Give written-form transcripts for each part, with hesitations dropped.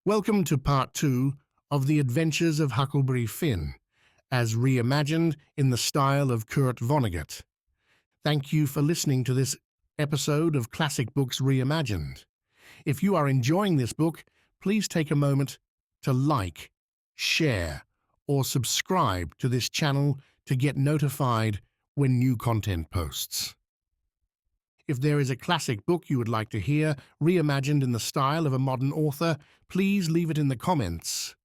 Welcome to part 2 of The Adventures of Huckleberry Finn, as reimagined in the style of Kurt Vonnegut. Thank you for listening to this episode of Classic Books Reimagined. If you are enjoying this book, please take a moment to like, share, or subscribe to this channel to get notified when new content posts. If there is a classic book you would like to hear reimagined in the style of a modern author, please leave it in the comments.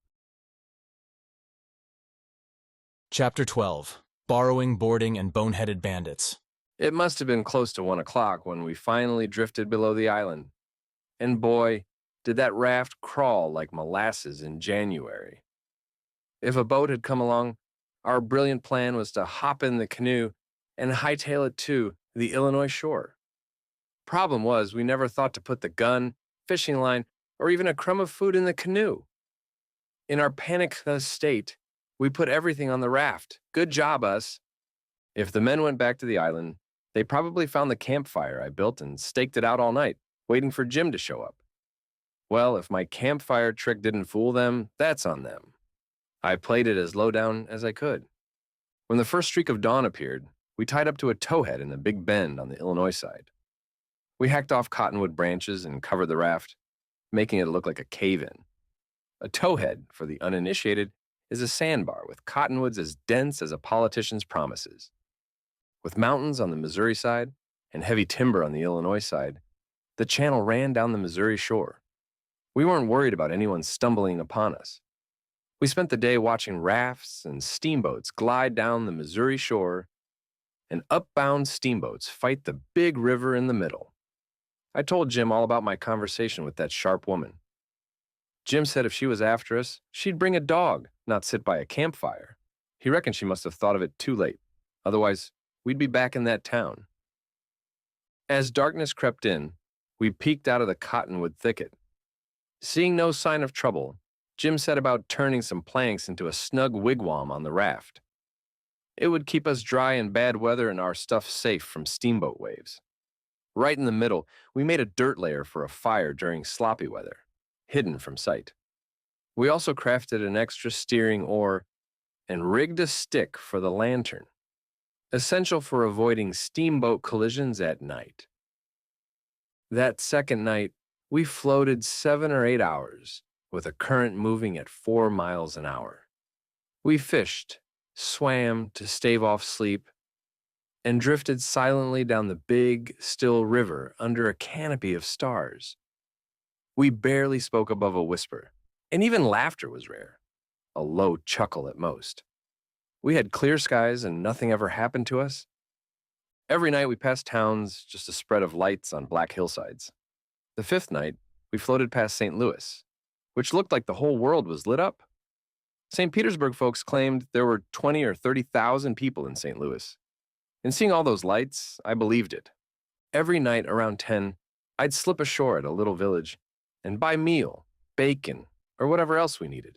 Chapter 12. Borrowing, Boarding, and Boneheaded Bandits. It must have been close to 1 o'clock when we finally drifted below the island. And boy, did that raft crawl like molasses in January. If a boat had come along, our brilliant plan was to hop in the canoe and hightail it to the Illinois shore. Problem was, we never thought to put the gun, fishing line, or even a crumb of food in the canoe. In our panicked state, we put everything on the raft. Good job, us. If the men went back to the island, they probably found the campfire I built and staked it out all night, waiting for Jim to show up. Well, if my campfire trick didn't fool them, that's on them. I played it as low down as I could. When the first streak of dawn appeared, we tied up to a towhead in the big bend on the Illinois side. We hacked off cottonwood branches and covered the raft, making it look like a cave-in. A towhead, for the uninitiated, is a sandbar with cottonwoods as dense as a politician's promises. With mountains on the Missouri side and heavy timber on the Illinois side, the channel ran down the Missouri shore. We weren't worried about anyone stumbling upon us. We spent the day watching rafts and steamboats glide down the Missouri shore and upbound steamboats fight the big river in the middle. I told Jim all about my conversation with that sharp woman. Jim said if she was after us, she'd bring a dog, not sit by a campfire. He reckoned she must have thought of it too late. Otherwise, we'd be back in that town. As darkness crept in, we peeked out of the cottonwood thicket. Seeing no sign of trouble, Jim set about turning some planks into a snug wigwam on the raft. It would keep us dry in bad weather and our stuff safe from steamboat waves. Right in the middle, we made a dirt layer for a fire during sloppy weather, hidden from sight. We also crafted an extra steering oar and rigged a stick for the lantern, essential for avoiding steamboat collisions at night. That second night, we floated 7 or 8 hours with a current moving at 4 miles an hour. We fished, swam to stave off sleep, and drifted silently down the big, still river under a canopy of stars. We barely spoke above a whisper, and even laughter was rare, a low chuckle at most. We had clear skies and nothing ever happened to us. Every night we passed towns, just a spread of lights on black hillsides. The 5th night, we floated past St. Louis, which looked like the whole world was lit up. St. Petersburg folks claimed there were 20 or 30,000 people in St. Louis. And seeing all those lights, I believed it. Every night around 10, I'd slip ashore at a little village and buy meal, bacon, or whatever else we needed.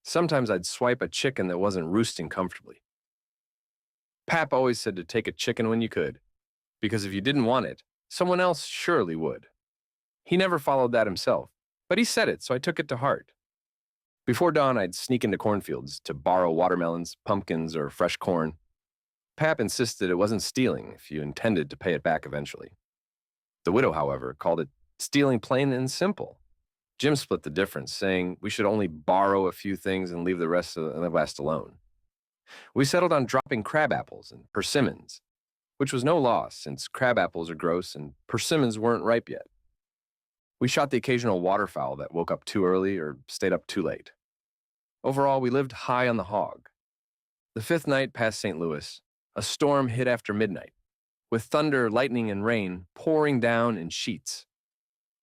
Sometimes I'd swipe a chicken that wasn't roosting comfortably. Pap always said to take a chicken when you could, because if you didn't want it, someone else surely would. He never followed that himself, but he said it, so I took it to heart. Before dawn, I'd sneak into cornfields to borrow watermelons, pumpkins, or fresh corn. Pap insisted it wasn't stealing if you intended to pay it back eventually. The widow, however, called it stealing plain and simple. Jim split the difference, saying we should only borrow a few things and leave the rest alone. We settled on dropping crab apples and persimmons, which was no loss since crab apples are gross and persimmons weren't ripe yet. We shot the occasional waterfowl that woke up too early or stayed up too late. Overall, we lived high on the hog. The 5th night past St. Louis, a storm hit after midnight, with thunder, lightning, and rain pouring down in sheets.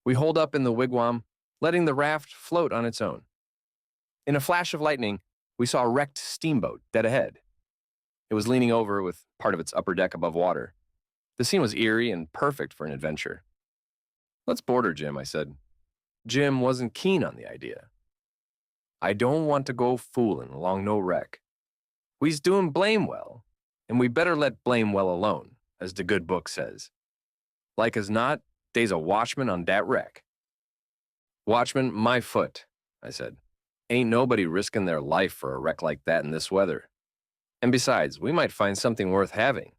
We holed up in the wigwam, letting the raft float on its own. In a flash of lightning, we saw a wrecked steamboat dead ahead. It was leaning over with part of its upper deck above water. The scene was eerie and perfect for an adventure. "Let's board her, Jim," I said. Jim wasn't keen on the idea. "I don't want to go fooling along no wreck. We's doing blame well, and we better let blame well alone, as the good book says. Like as not, dey's a watchman on dat wreck." "Watchman, my foot," I said. Ain't nobody risking their life for a wreck like that in this weather. And besides, we might find something worth having.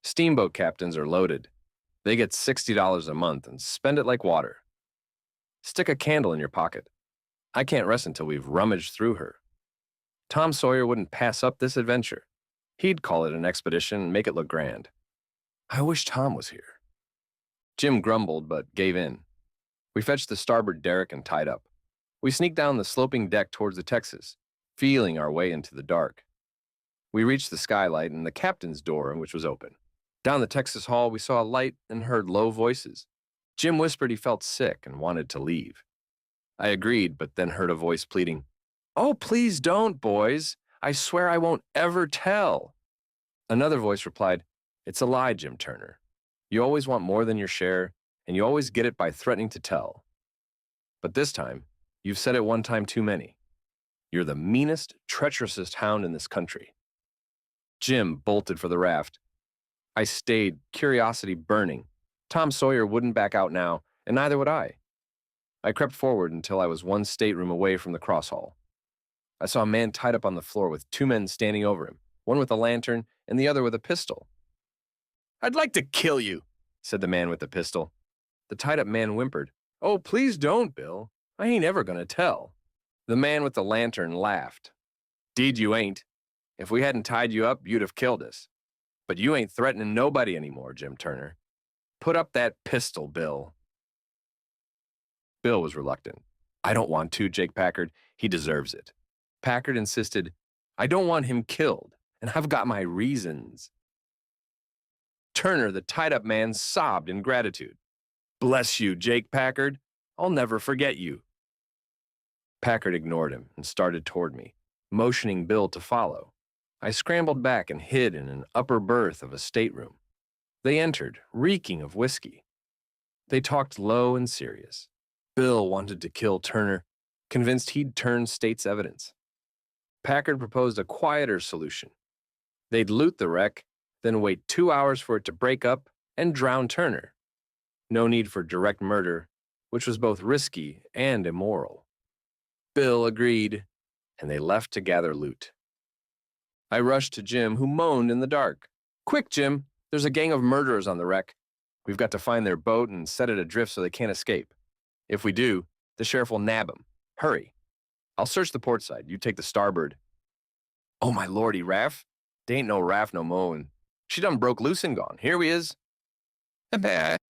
Steamboat captains are loaded. They get $60 a month and spend it like water. Stick a candle in your pocket. I can't rest until we've rummaged through her. Tom Sawyer wouldn't pass up this adventure. He'd call it an expedition and make it look grand. I wish Tom was here. Jim grumbled, but gave in. We fetched the starboard derrick and tied up. We sneaked down the sloping deck towards the Texas, feeling our way into the dark. We reached the skylight and the captain's door, which was open. Down the Texas hall, we saw a light and heard low voices. Jim whispered he felt sick and wanted to leave. I agreed, but then heard a voice pleading, "Oh, please don't, boys. I swear I won't ever tell." Another voice replied, "It's a lie, Jim Turner. You always want more than your share, and you always get it by threatening to tell. But this time, you've said it one time too many. You're the meanest, treacherousest hound in this country." Jim bolted for the raft. I stayed, curiosity burning. Tom Sawyer wouldn't back out now, and neither would I. I crept forward until I was one stateroom away from the cross hall. I saw a man tied up on the floor with two men standing over him, one with a lantern and the other with a pistol. "I'd like to kill you," said the man with the pistol. The tied-up man whimpered, "Oh, please don't, Bill. I ain't ever gonna tell." The man with the lantern laughed. "'Deed you ain't. If we hadn't tied you up, you'd have killed us. But you ain't threatening nobody anymore, Jim Turner. Put up that pistol, Bill." Bill was reluctant. "I don't want to, Jake Packard. He deserves it." Packard insisted, "I don't want him killed, and I've got my reasons." Turner, the tied-up man, sobbed in gratitude. "Bless you, Jake Packard. I'll never forget you." Packard ignored him and started toward me, motioning Bill to follow. I scrambled back and hid in an upper berth of a stateroom. They entered, reeking of whiskey. They talked low and serious. Bill wanted to kill Turner, convinced he'd turn state's evidence. Packard proposed a quieter solution. They'd loot the wreck, then wait 2 hours for it to break up and drown Turner. No need for direct murder, which was both risky and immoral. Bill agreed, and they left to gather loot. I rushed to Jim, who moaned in the dark. "Quick, Jim, there's a gang of murderers on the wreck. We've got to find their boat and set it adrift so they can't escape. If we do, the sheriff will nab them. Hurry. I'll search the port side. You take the starboard." "Oh, my lordy, Raff. They ain't no Raff no mo, and she done broke loose and gone. Here we is."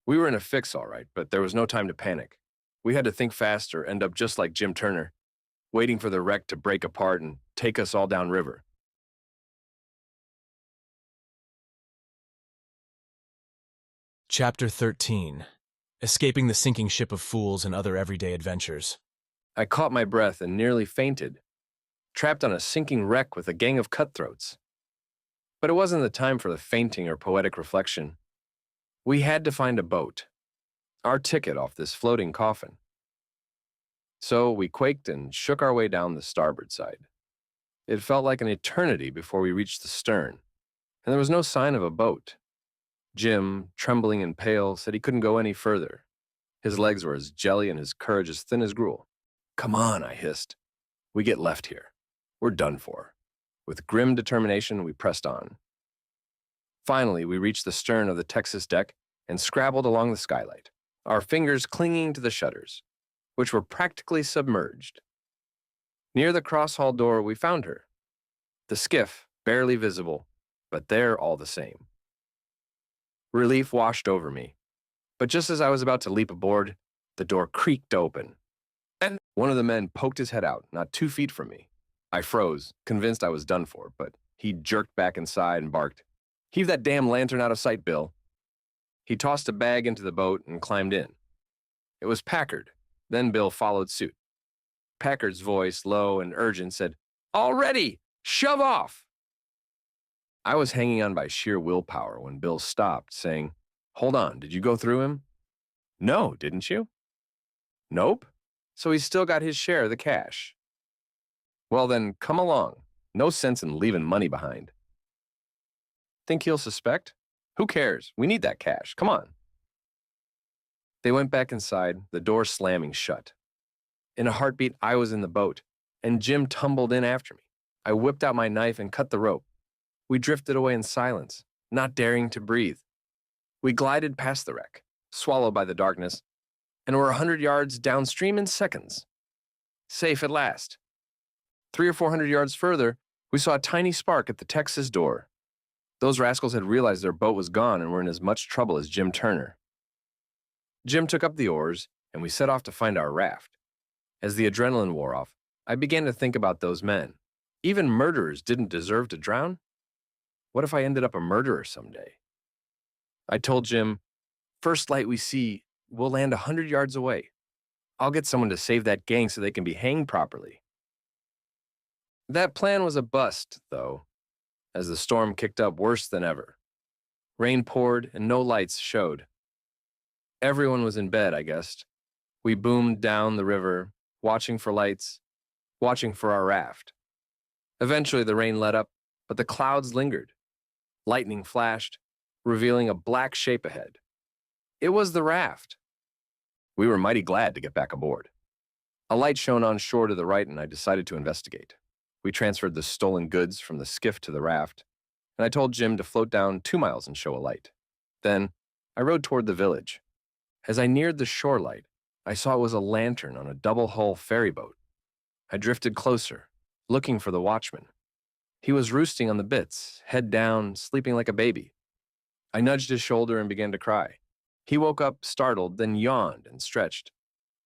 We were in a fix, all right, but there was no time to panic. We had to think fast or end up just like Jim Turner, waiting for the wreck to break apart and take us all downriver. Chapter 13. Escaping the sinking ship of fools and other everyday adventures. I caught my breath and nearly fainted, trapped on a sinking wreck with a gang of cutthroats. But it wasn't the time for the fainting or poetic reflection. We had to find a boat, our ticket off this floating coffin. So we quaked and shook our way down the starboard side. It felt like an eternity before we reached the stern, and there was no sign of a boat. Jim, trembling and pale, said he couldn't go any further. His legs were as jelly and his courage as thin as gruel. "Come on," I hissed. "We get left here. We're done for." With grim determination, we pressed on. Finally, we reached the stern of the Texas deck and scrabbled along the skylight, our fingers clinging to the shutters, which were practically submerged. Near the cross-hall door, we found her. The skiff, barely visible, but there all the same. Relief washed over me, but just as I was about to leap aboard, the door creaked open, and one of the men poked his head out, not 2 feet from me. I froze, convinced I was done for, but he jerked back inside and barked, "Heave that damn lantern out of sight, Bill." He tossed a bag into the boat and climbed in. It was Packard. Then Bill followed suit. Packard's voice, low and urgent, said, "All ready! Shove off!" I was hanging on by sheer willpower when Bill stopped, saying, "Hold on, did you go through him?" "No, didn't you?" "Nope. So he's still got his share of the cash." "Well then, come along. No sense in leaving money behind." "Think he'll suspect? Who cares? We need that cash. Come on." They went back inside, the door slamming shut. In a heartbeat, I was in the boat, and Jim tumbled in after me. I whipped out my knife and cut the rope. We drifted away in silence, not daring to breathe. We glided past the wreck, swallowed by the darkness, and were 100 yards downstream in seconds. Safe at last. 300 or 400 yards further, we saw a tiny spark at the Texas door. Those rascals had realized their boat was gone and were in as much trouble as Jim Turner. Jim took up the oars, and we set off to find our raft. As the adrenaline wore off, I began to think about those men. Even murderers didn't deserve to drown. What if I ended up a murderer someday? I told Jim, first light we see, we'll land 100 yards away. I'll get someone to save that gang so they can be hanged properly. That plan was a bust, though, as the storm kicked up worse than ever. Rain poured and no lights showed. Everyone was in bed, I guessed. We boomed down the river, watching for lights, watching for our raft. Eventually the rain let up, but the clouds lingered. Lightning flashed, revealing a black shape ahead. It was the raft. We were mighty glad to get back aboard. A light shone on shore to the right, and I decided to investigate. We transferred the stolen goods from the skiff to the raft, and I told Jim to float down 2 miles and show a light. Then I rowed toward the village. As I neared the shore light, I saw it was a lantern on a double-hull ferry boat. I drifted closer, looking for the watchman. He was roosting on the bitts, head down, sleeping like a baby. I nudged his shoulder and began to cry. He woke up startled, then yawned and stretched.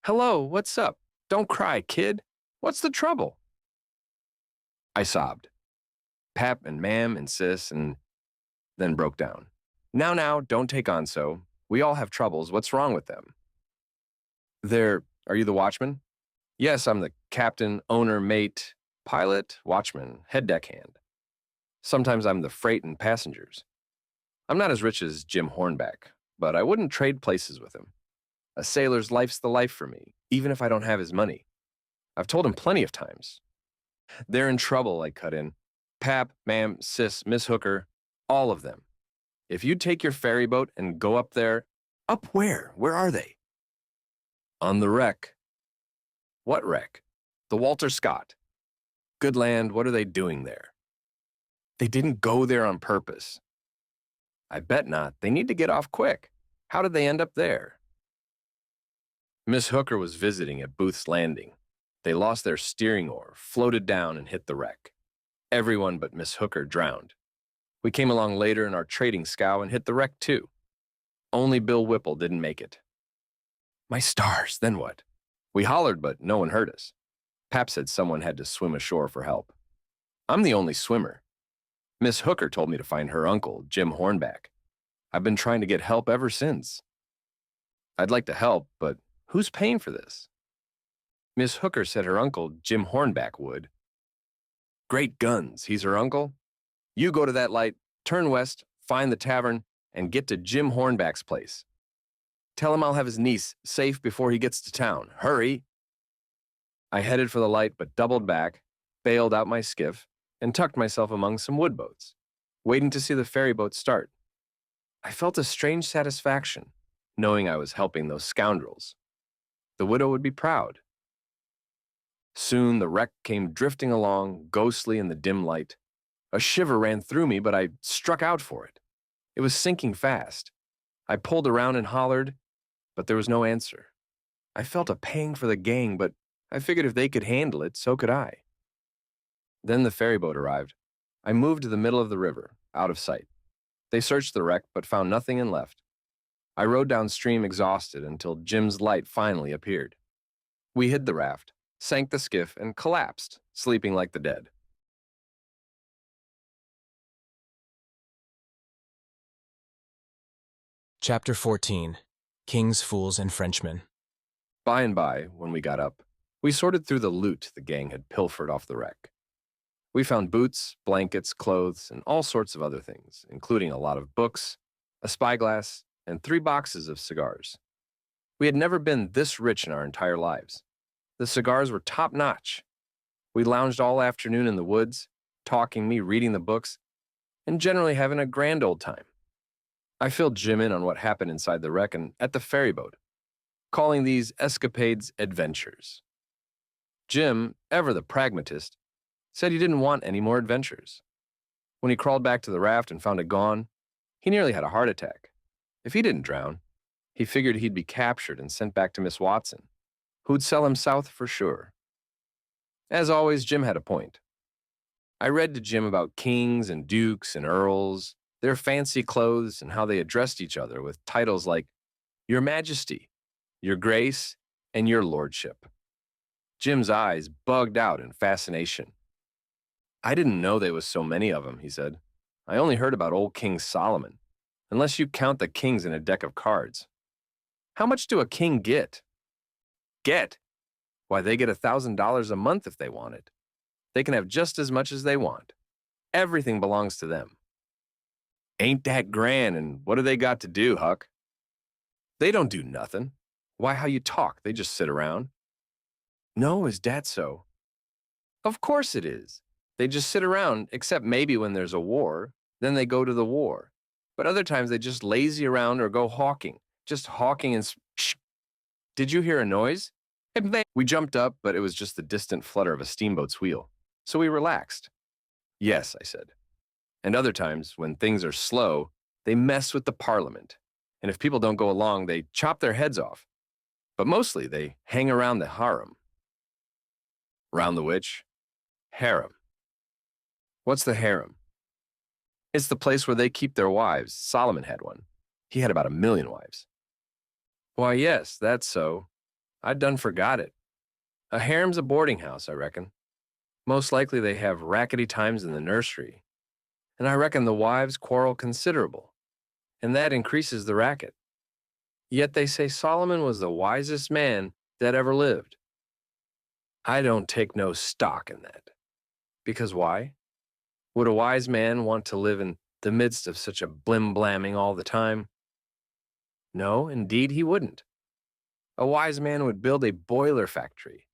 "Hello, what's up? Don't cry, kid. What's the trouble?" I sobbed. Pap and Ma'am and Sis, and then broke down. Now, don't take on so. We all have troubles. What's wrong with them? Are you the watchman? Yes, I'm the captain, owner, mate, pilot, watchman, head deckhand. Sometimes I'm the freight and passengers. I'm not as rich as Jim Hornback, but I wouldn't trade places with him. A sailor's life's the life for me, even if I don't have his money. I've told him plenty of times. They're in trouble, I cut in. Pap, Ma'am, Sis, Miss Hooker, all of them. If you'd take your ferry boat and go up there. Up where? Where are they? On the wreck. What wreck? The Walter Scott. Good land, what are they doing there? They didn't go there on purpose. I bet not. They need to get off quick. How did they end up there? Miss Hooker was visiting at Booth's Landing. They lost their steering oar, floated down, and hit the wreck. Everyone but Miss Hooker drowned. We came along later in our trading scow and hit the wreck too. Only Bill Whipple didn't make it. My stars, then what? We hollered, but no one heard us. Pap said someone had to swim ashore for help. I'm the only swimmer. Miss Hooker told me to find her uncle, Jim Hornback. I've been trying to get help ever since. I'd like to help, but who's paying for this? Miss Hooker said her uncle, Jim Hornback, would. Great guns, he's her uncle? You go to that light, turn west, find the tavern, and get to Jim Hornback's place. Tell him I'll have his niece safe before he gets to town. Hurry! I headed for the light, but doubled back, bailed out my skiff, and tucked myself among some wood boats, waiting to see the ferry boat start. I felt a strange satisfaction, knowing I was helping those scoundrels. The widow would be proud. Soon the wreck came drifting along, ghostly in the dim light. A shiver ran through me, but I struck out for it. It was sinking fast. I pulled around and hollered, but there was no answer. I felt a pang for the gang, but I figured if they could handle it, so could I. Then the ferry boat arrived. I moved to the middle of the river, out of sight. They searched the wreck, but found nothing and left. I rowed downstream exhausted until Jim's light finally appeared. We hid the raft, sank the skiff, and collapsed, sleeping like the dead. Chapter 14. Kings, Fools, and Frenchmen. By and by, when we got up, we sorted through the loot the gang had pilfered off the wreck. We found boots, blankets, clothes, and all sorts of other things, including a lot of books, a spyglass, and 3 boxes of cigars. We had never been this rich in our entire lives. The cigars were top-notch. We lounged all afternoon in the woods, talking, me reading the books, and generally having a grand old time. I filled Jim in on what happened inside the wreck and at the ferry boat, calling these escapades adventures. Jim, ever the pragmatist, said he didn't want any more adventures. When he crawled back to the raft and found it gone, he nearly had a heart attack. If he didn't drown, he figured he'd be captured and sent back to Miss Watson, who'd sell him south for sure. As always, Jim had a point. I read to Jim about kings and dukes and earls, their fancy clothes, and how they addressed each other with titles like Your Majesty, Your Grace, and Your Lordship. Jim's eyes bugged out in fascination. I didn't know there was so many of them, he said. I only heard about old King Solomon, unless you count the kings in a deck of cards. How much do a king get? Get? Why, they get $1,000 a month if they want it. They can have just as much as they want. Everything belongs to them. Ain't that grand, and what do they got to do, Huck? They don't do nothing. Why, how you talk, they just sit around. No, is that so? Of course it is. They just sit around, except maybe when there's a war, then they go to the war. But other times they just lazy around or go hawking, just hawking and shh. Did you hear a noise? We jumped up, but it was just the distant flutter of a steamboat's wheel. So we relaxed. Yes, I said. And other times, when things are slow, they mess with the parliament. And if people don't go along, they chop their heads off. But mostly they hang around the harem. Round the which? Harem. What's the harem? It's the place where they keep their wives. Solomon had one. He had about 1 million wives. Why, yes, that's so. I'd done forgot it. A harem's a boarding house, I reckon. Most likely they have rackety times in the nursery. And I reckon the wives quarrel considerable, and that increases the racket. Yet they say Solomon was the wisest man that ever lived. I don't take no stock in that. Because why? Would a wise man want to live in the midst of such a blim-blamming all the time? No, indeed he wouldn't. A wise man would build a boiler factory,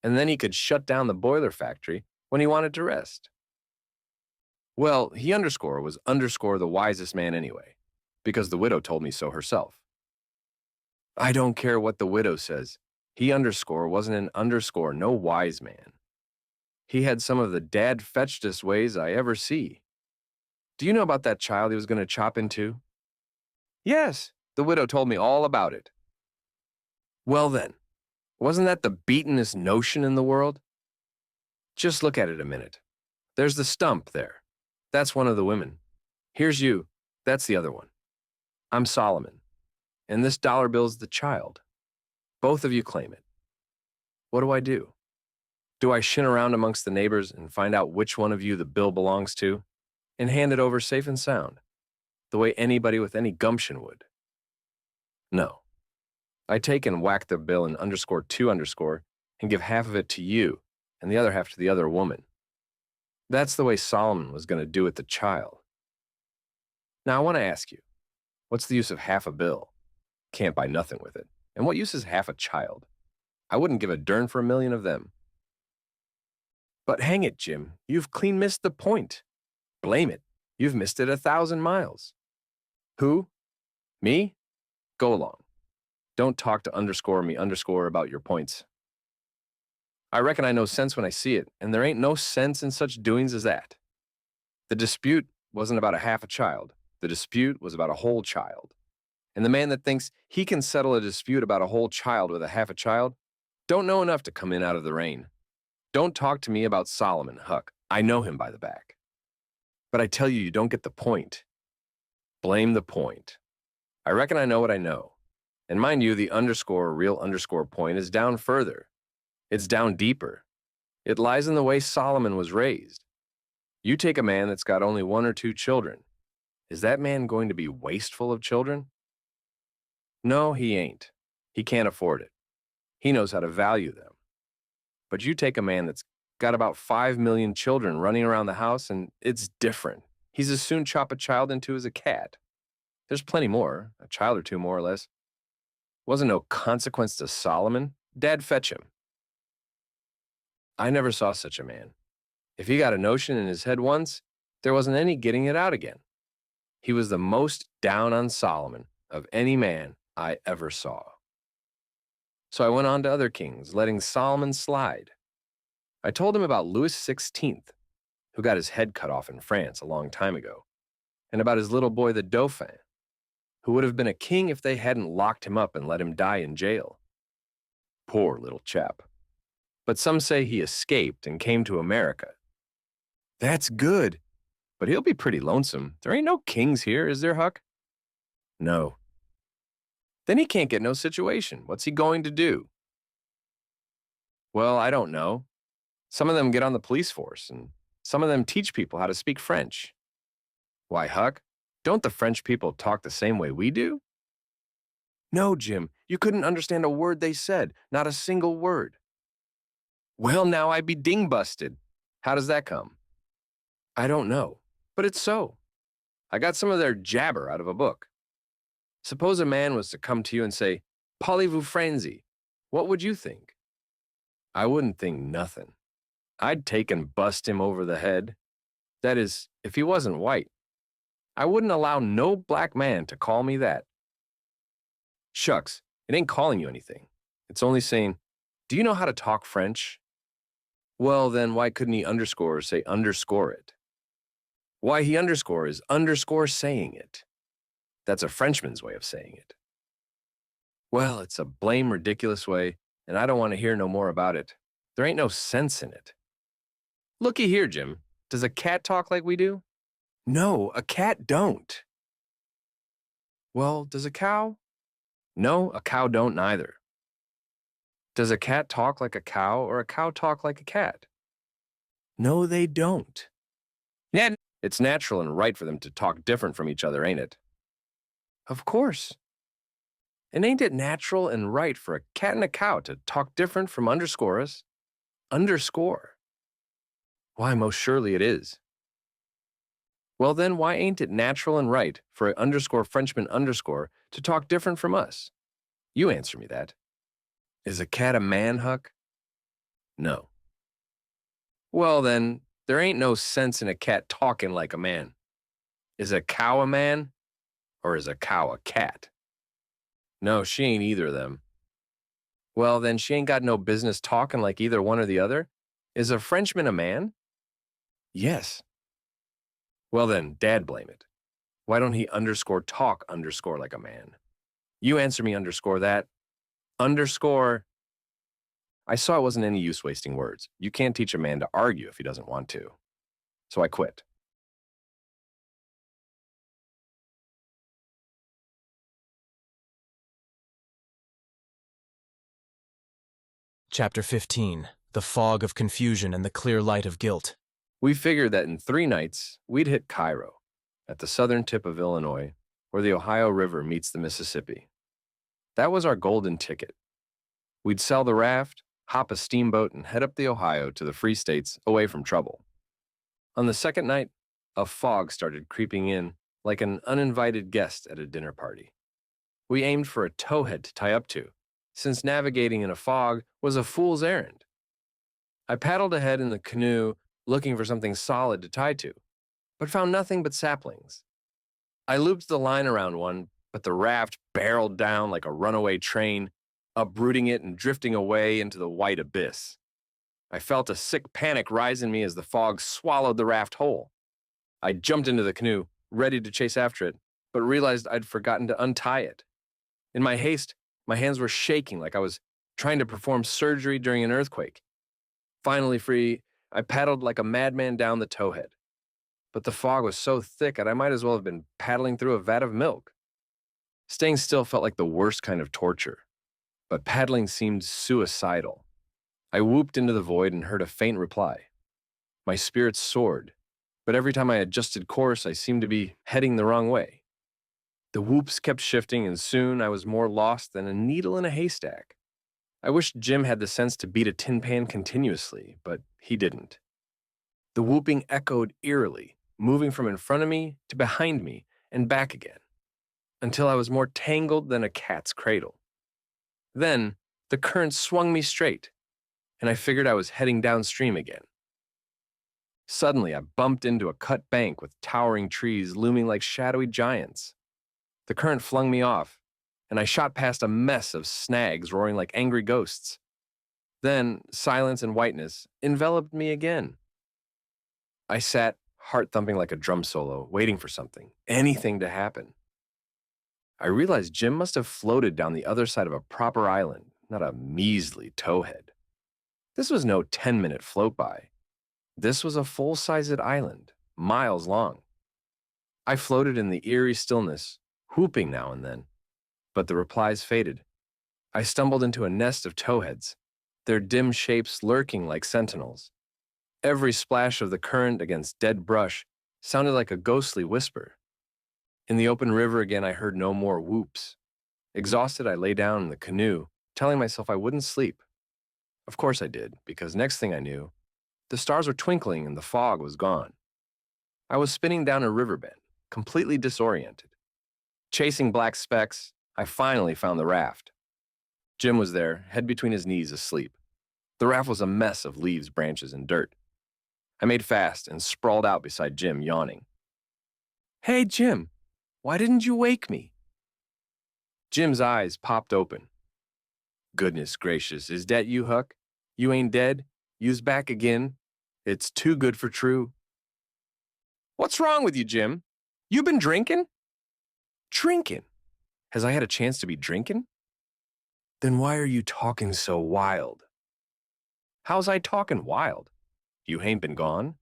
and then he could shut down the boiler factory when he wanted to rest. Well, he was the wisest man anyway, because the widow told me so herself. I don't care what the widow says. He wasn't an no wise man. He had some of the dad-fetchedest ways I ever see. Do you know about that child he was going to chop in two? Yes, the widow told me all about it. Well then, wasn't that the beatenest notion in the world? Just look at it a minute. There's the stump there. That's one of the women. Here's you. That's the other one. I'm Solomon. And this dollar bill's the child. Both of you claim it. What do I do? Do I shin around amongst the neighbors and find out which one of you the bill belongs to and hand it over safe and sound, the way anybody with any gumption would? No. I take and whack the bill in _2_ and give half of it to you and the other half to the other woman. That's the way Solomon was going to do with the child. Now I want to ask you, what's the use of half a bill? Can't buy nothing with it. And what use is half a child? I wouldn't give a darn for 1 million of them. But hang it, Jim, you've clean missed the point. Blame it. You've missed it 1,000 miles. Who? Me? Go along. Don't talk to me about your points. I reckon I know sense when I see it, and there ain't no sense in such doings as that. The dispute wasn't about a half a child. The dispute was about a whole child. And the man that thinks he can settle a dispute about a whole child with a half a child don't know enough to come in out of the rain. Don't talk to me about Solomon, Huck. I know him by the back. But I tell you, you don't get the point. Blame the point. I reckon I know what I know. And mind you, the real point is down further. It's down deeper. It lies in the way Solomon was raised. You take a man that's got only 1 or 2 children. Is that man going to be wasteful of children? No, he ain't. He can't afford it. He knows how to value them. But you take a man that's got about 5 million children running around the house, and it's different. He's as soon chop a child in two as a cat. There's plenty more, a child or two more or less. Wasn't no consequence to Solomon. Dad fetch him. I never saw such a man. If he got a notion in his head once, there wasn't any getting it out again. He was the most down on Solomon of any man I ever saw. So I went on to other kings, letting Solomon slide. I told him about Louis XVI, who got his head cut off in France a long time ago, and about his little boy, the Dauphin, who would have been a king if they hadn't locked him up and let him die in jail. Poor little chap. But some say he escaped and came to America. That's good, but he'll be pretty lonesome. There ain't no kings here, is there, Huck? No. Then he can't get no situation. What's he going to do? Well, I don't know. Some of them get on the police force, and some of them teach people how to speak French. Why, Huck, don't the French people talk the same way we do? No, Jim, you couldn't understand a word they said, not a single word. Well, now I'd be ding-busted. How does that come? I don't know, but it's so. I got some of their jabber out of a book. Suppose a man was to come to you and say, "Parlez-vous français?" What would you think? I wouldn't think nothing. I'd take and bust him over the head. That is, if he wasn't white. I wouldn't allow no black man to call me that. Shucks, it ain't calling you anything. It's only saying, "Do you know how to talk French?" Well, then why couldn't he underscore or say underscore it? Why he underscore is underscore saying it. That's a Frenchman's way of saying it. Well, it's a blame ridiculous way, and I don't want to hear no more about it. There ain't no sense in it. Looky here, Jim. Does a cat talk like we do? No, a cat don't. Well, does a cow? No, a cow don't neither. Does a cat talk like a cow or a cow talk like a cat? No, they don't. Yeah, it's natural and right for them to talk different from each other, ain't it? Of course. And ain't it natural and right for a cat and a cow to talk different from underscore us? Underscore. Why, most surely it is. Well then, why ain't it natural and right for an underscore Frenchman underscore to talk different from us? You answer me that. Is a cat a man, Huck? No. Well then, there ain't no sense in a cat talking like a man. Is a cow a man? Or is a cow a cat? No, she ain't either of them. Well, then she ain't got no business talking like either one or the other. Is a Frenchman a man? Yes. Well then, Dad blame it. Why don't he underscore talk underscore like a man? You answer me underscore that. Underscore. I saw it wasn't any use wasting words. You can't teach a man to argue if he doesn't want to. So I quit. Chapter 15. The Fog of Confusion and the Clear Light of Guilt. We figured that in 3 nights, we'd hit Cairo, at the southern tip of Illinois, where the Ohio River meets the Mississippi. That was our golden ticket. We'd sell the raft, hop a steamboat, and head up the Ohio to the Free States away from trouble. On the second night, a fog started creeping in like an uninvited guest at a dinner party. We aimed for a towhead to tie up to, since navigating in a fog was a fool's errand. I paddled ahead in the canoe looking for something solid to tie to, but found nothing but saplings. I looped the line around one, but the raft barreled down like a runaway train, uprooting it and drifting away into the white abyss. I felt a sick panic rise in me as the fog swallowed the raft whole. I jumped into the canoe, ready to chase after it, but realized I'd forgotten to untie it. In my haste, my hands were shaking like I was trying to perform surgery during an earthquake. Finally free, I paddled like a madman down the towhead. But the fog was so thick that I might as well have been paddling through a vat of milk. Staying still felt like the worst kind of torture, but paddling seemed suicidal. I whooped into the void and heard a faint reply. My spirits soared, but every time I adjusted course, I seemed to be heading the wrong way. The whoops kept shifting, and soon I was more lost than a needle in a haystack. I wished Jim had the sense to beat a tin pan continuously, but he didn't. The whooping echoed eerily, moving from in front of me to behind me and back again, until I was more tangled than a cat's cradle. Then, the current swung me straight, and I figured I was heading downstream again. Suddenly, I bumped into a cut bank with towering trees looming like shadowy giants. The current flung me off, and I shot past a mess of snags roaring like angry ghosts. Then silence and whiteness enveloped me again. I sat, heart thumping like a drum solo, waiting for something, anything to happen. I realized Jim must have floated down the other side of a proper island, not a measly towhead. This was no 10-minute float by. This was a full-sized island, miles long. I floated in the eerie stillness, whooping now and then, but the replies faded. I stumbled into a nest of towheads, their dim shapes lurking like sentinels. Every splash of the current against dead brush sounded like a ghostly whisper. In the open river again, I heard no more whoops. Exhausted, I lay down in the canoe, telling myself I wouldn't sleep. Of course I did, because next thing I knew, the stars were twinkling and the fog was gone. I was spinning down a river bend, completely disoriented. Chasing black specks, I finally found the raft. Jim was there, head between his knees, asleep. The raft was a mess of leaves, branches, and dirt. I made fast and sprawled out beside Jim, yawning. "Hey, Jim, why didn't you wake me?" Jim's eyes popped open. "Goodness gracious, is that you, Huck? You ain't dead? You's back again? It's too good for true." "What's wrong with you, Jim? You been drinking?" "Drinking? Has I had a chance to be drinking?" "Then why are you talking so wild?" "How's I talking wild? You ain't been gone?"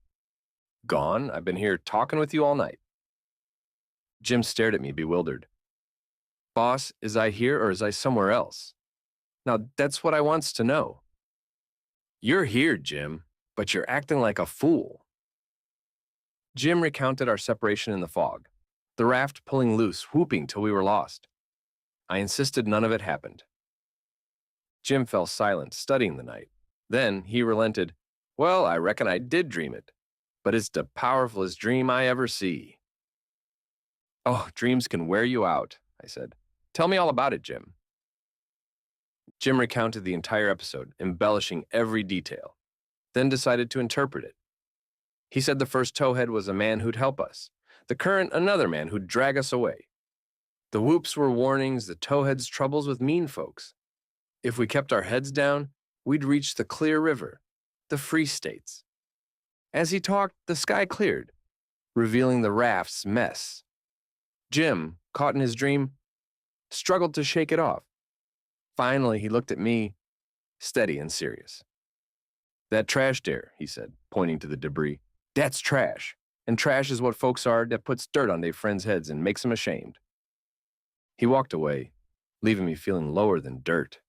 "Gone? I've been here talking with you all night." Jim stared at me, bewildered. "Boss, is I here or is I somewhere else? Now, that's what I wants to know." "You're here, Jim, but you're acting like a fool." Jim recounted our separation in the fog, the raft pulling loose, whooping till we were lost. I insisted none of it happened. Jim fell silent, studying the night. Then he relented. "Well, I reckon I did dream it, but it's the powerfulest dream I ever see." "Oh, dreams can wear you out," I said. "Tell me all about it, Jim." Jim recounted the entire episode, embellishing every detail, then decided to interpret it. He said the first towhead was a man who'd help us, the current another man who'd drag us away. The whoops were warnings, the towhead's troubles with mean folks. If we kept our heads down, we'd reach the clear river, the free states. As he talked, the sky cleared, revealing the raft's mess. Jim, caught in his dream, struggled to shake it off. Finally, he looked at me, steady and serious. "That trash there," he said, pointing to the debris. "That's trash. And trash is what folks are that puts dirt on their friends' heads and makes them ashamed." He walked away, leaving me feeling lower than dirt.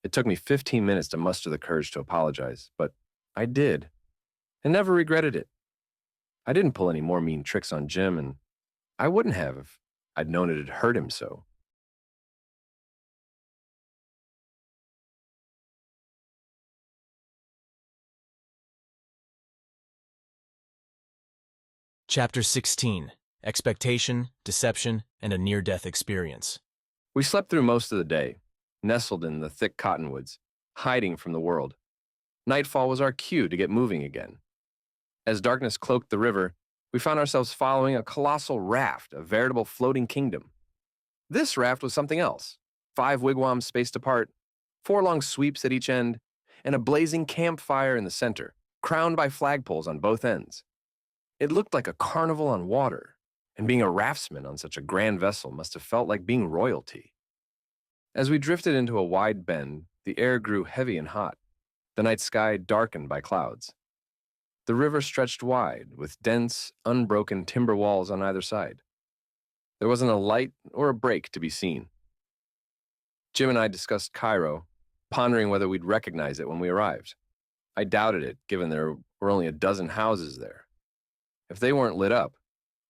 It took me 15 minutes to muster the courage to apologize, but I did, and never regretted it. I didn't pull any more mean tricks on Jim, and I wouldn't have if I'd known it'd hurt him so. Chapter 16. Expectation, Deception, and a Near-Death Experience. We slept through most of the day, nestled in the thick cottonwoods, hiding from the world. Nightfall was our cue to get moving again. As darkness cloaked the river, we found ourselves following a colossal raft, a veritable floating kingdom. This raft was something else. 5 wigwams spaced apart, 4 long sweeps at each end, and a blazing campfire in the center, crowned by flagpoles on both ends. It looked like a carnival on water, and being a raftsman on such a grand vessel must have felt like being royalty. As we drifted into a wide bend, the air grew heavy and hot, the night sky darkened by clouds. The river stretched wide, with dense, unbroken timber walls on either side. There wasn't a light or a break to be seen. Jim and I discussed Cairo, pondering whether we'd recognize it when we arrived. I doubted it, given there were only a dozen houses there. If they weren't lit up,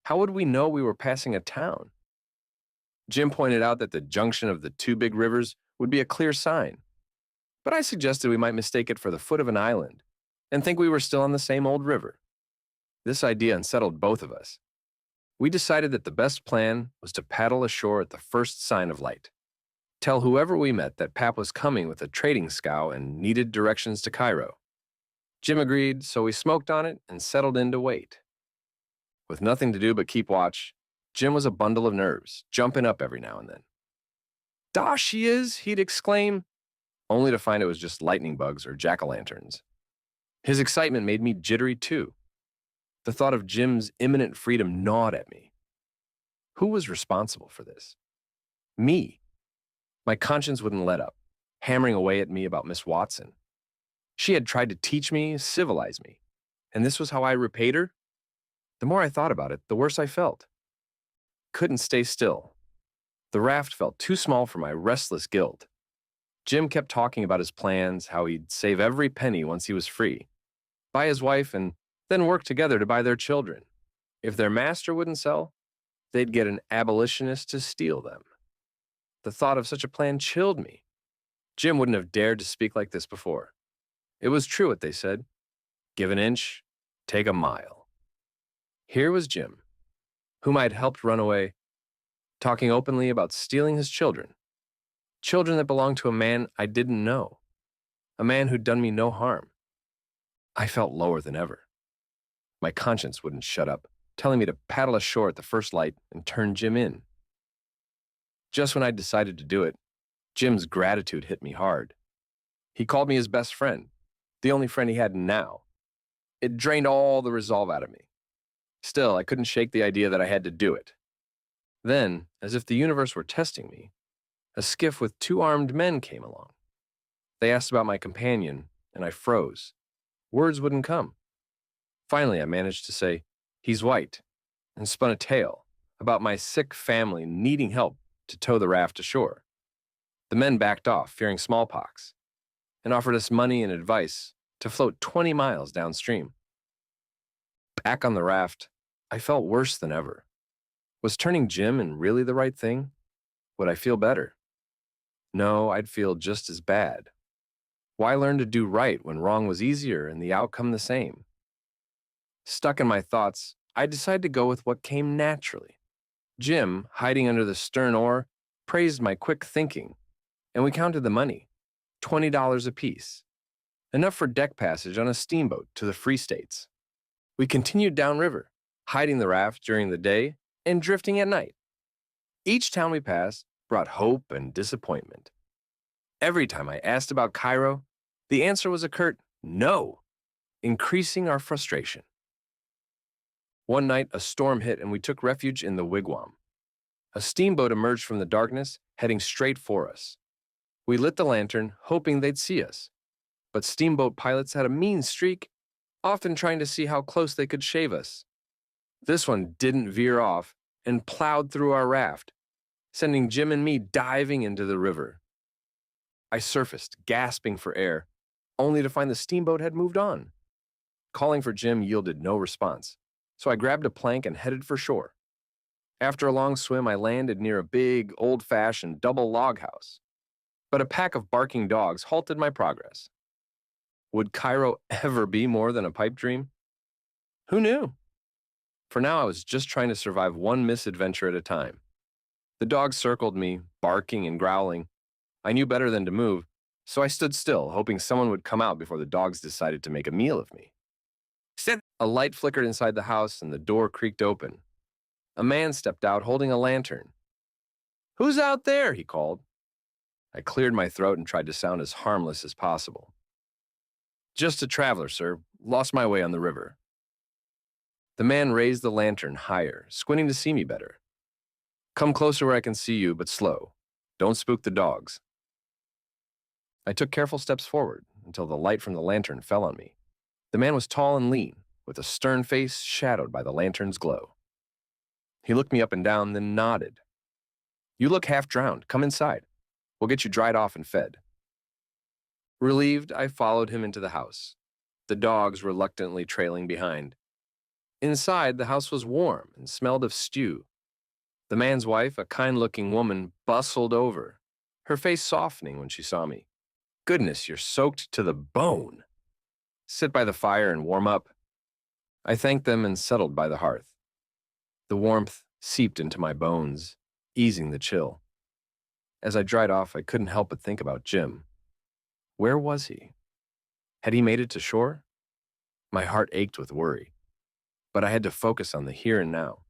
how would we know we were passing a town? Jim pointed out that the junction of the 2 big rivers would be a clear sign, but I suggested we might mistake it for the foot of an island and think we were still on the same old river. This idea unsettled both of us. We decided that the best plan was to paddle ashore at the first sign of light. Tell whoever we met that Pap was coming with a trading scow and needed directions to Cairo. Jim agreed, so we smoked on it and settled in to wait. With nothing to do but keep watch, Jim was a bundle of nerves, jumping up every now and then. "Dah she is," he'd exclaim. only to find it was just lightning bugs or jack-o'-lanterns. His excitement made me jittery too. The thought of Jim's imminent freedom gnawed at me. Who was responsible for this? Me. My conscience wouldn't let up, hammering away at me about Miss Watson. She had tried to teach me, civilize me, and this was how I repaid her? The more I thought about it, the worse I felt. Couldn't stay still. The raft felt too small for my restless guilt. Jim kept talking about his plans, how he'd save every penny once he was free, buy his wife, and then work together to buy their children. If their master wouldn't sell, they'd get an abolitionist to steal them. The thought of such a plan chilled me. Jim wouldn't have dared to speak like this before. It was true what they said. Give an inch, take a mile. Here was Jim, whom I'd helped run away, talking openly about stealing his children. Children that belonged to a man I didn't know. A man who'd done me no harm. I felt lower than ever. My conscience wouldn't shut up, telling me to paddle ashore at the first light and turn Jim in. Just when I decided to do it, Jim's gratitude hit me hard. He called me his best friend, the only friend he had now. It drained all the resolve out of me. Still, I couldn't shake the idea that I had to do it. Then, as if the universe were testing me, a skiff with 2 armed men came along. They asked about my companion, and I froze. Words wouldn't come. Finally, I managed to say, "He's white," and spun a tale about my sick family needing help to tow the raft ashore. The men backed off, fearing smallpox, and offered us money and advice to float 20 miles downstream. Back on the raft, I felt worse than ever. Was turning Jim in really the right thing? Would I feel better? No, I'd feel just as bad. Why learn to do right when wrong was easier and the outcome the same? Stuck in my thoughts, I decided to go with what came naturally. Jim, hiding under the stern oar, praised my quick thinking, and we counted the money, $20 apiece, enough for deck passage on a steamboat to the Free States. We continued downriver, hiding the raft during the day and drifting at night. Each town we passed brought hope and disappointment. Every time I asked about Cairo, the answer was a curt no, increasing our frustration. One night, a storm hit and we took refuge in the wigwam. A steamboat emerged from the darkness, heading straight for us. We lit the lantern, hoping they'd see us. But steamboat pilots had a mean streak, often trying to see how close they could shave us. This one didn't veer off and plowed through our raft, sending Jim and me diving into the river. I surfaced, gasping for air, only to find the steamboat had moved on. Calling for Jim yielded no response, so I grabbed a plank and headed for shore. After a long swim, I landed near a big, old-fashioned double log house. But a pack of barking dogs halted my progress. Would Cairo ever be more than a pipe dream? Who knew? For now, I was just trying to survive one misadventure at a time. The dogs circled me, barking and growling. I knew better than to move, so I stood still, hoping someone would come out before the dogs decided to make a meal of me. A light flickered inside the house and the door creaked open. A man stepped out holding a lantern. "Who's out there?" he called. I cleared my throat and tried to sound as harmless as possible. "Just a traveler, sir. Lost my way on the river." The man raised the lantern higher, squinting to see me better. "Come closer where I can see you, but slow. Don't spook the dogs." I took careful steps forward until the light from the lantern fell on me. The man was tall and lean, with a stern face shadowed by the lantern's glow. He looked me up and down, then nodded. "You look half drowned. Come inside. We'll get you dried off and fed." Relieved, I followed him into the house, the dogs reluctantly trailing behind. Inside, the house was warm and smelled of stew. The man's wife, a kind-looking woman, bustled over, her face softening when she saw me. "Goodness, you're soaked to the bone. Sit by the fire and warm up." I thanked them and settled by the hearth. The warmth seeped into my bones, easing the chill. As I dried off, I couldn't help but think about Jim. Where was he? Had he made it to shore? My heart ached with worry, but I had to focus on the here and now.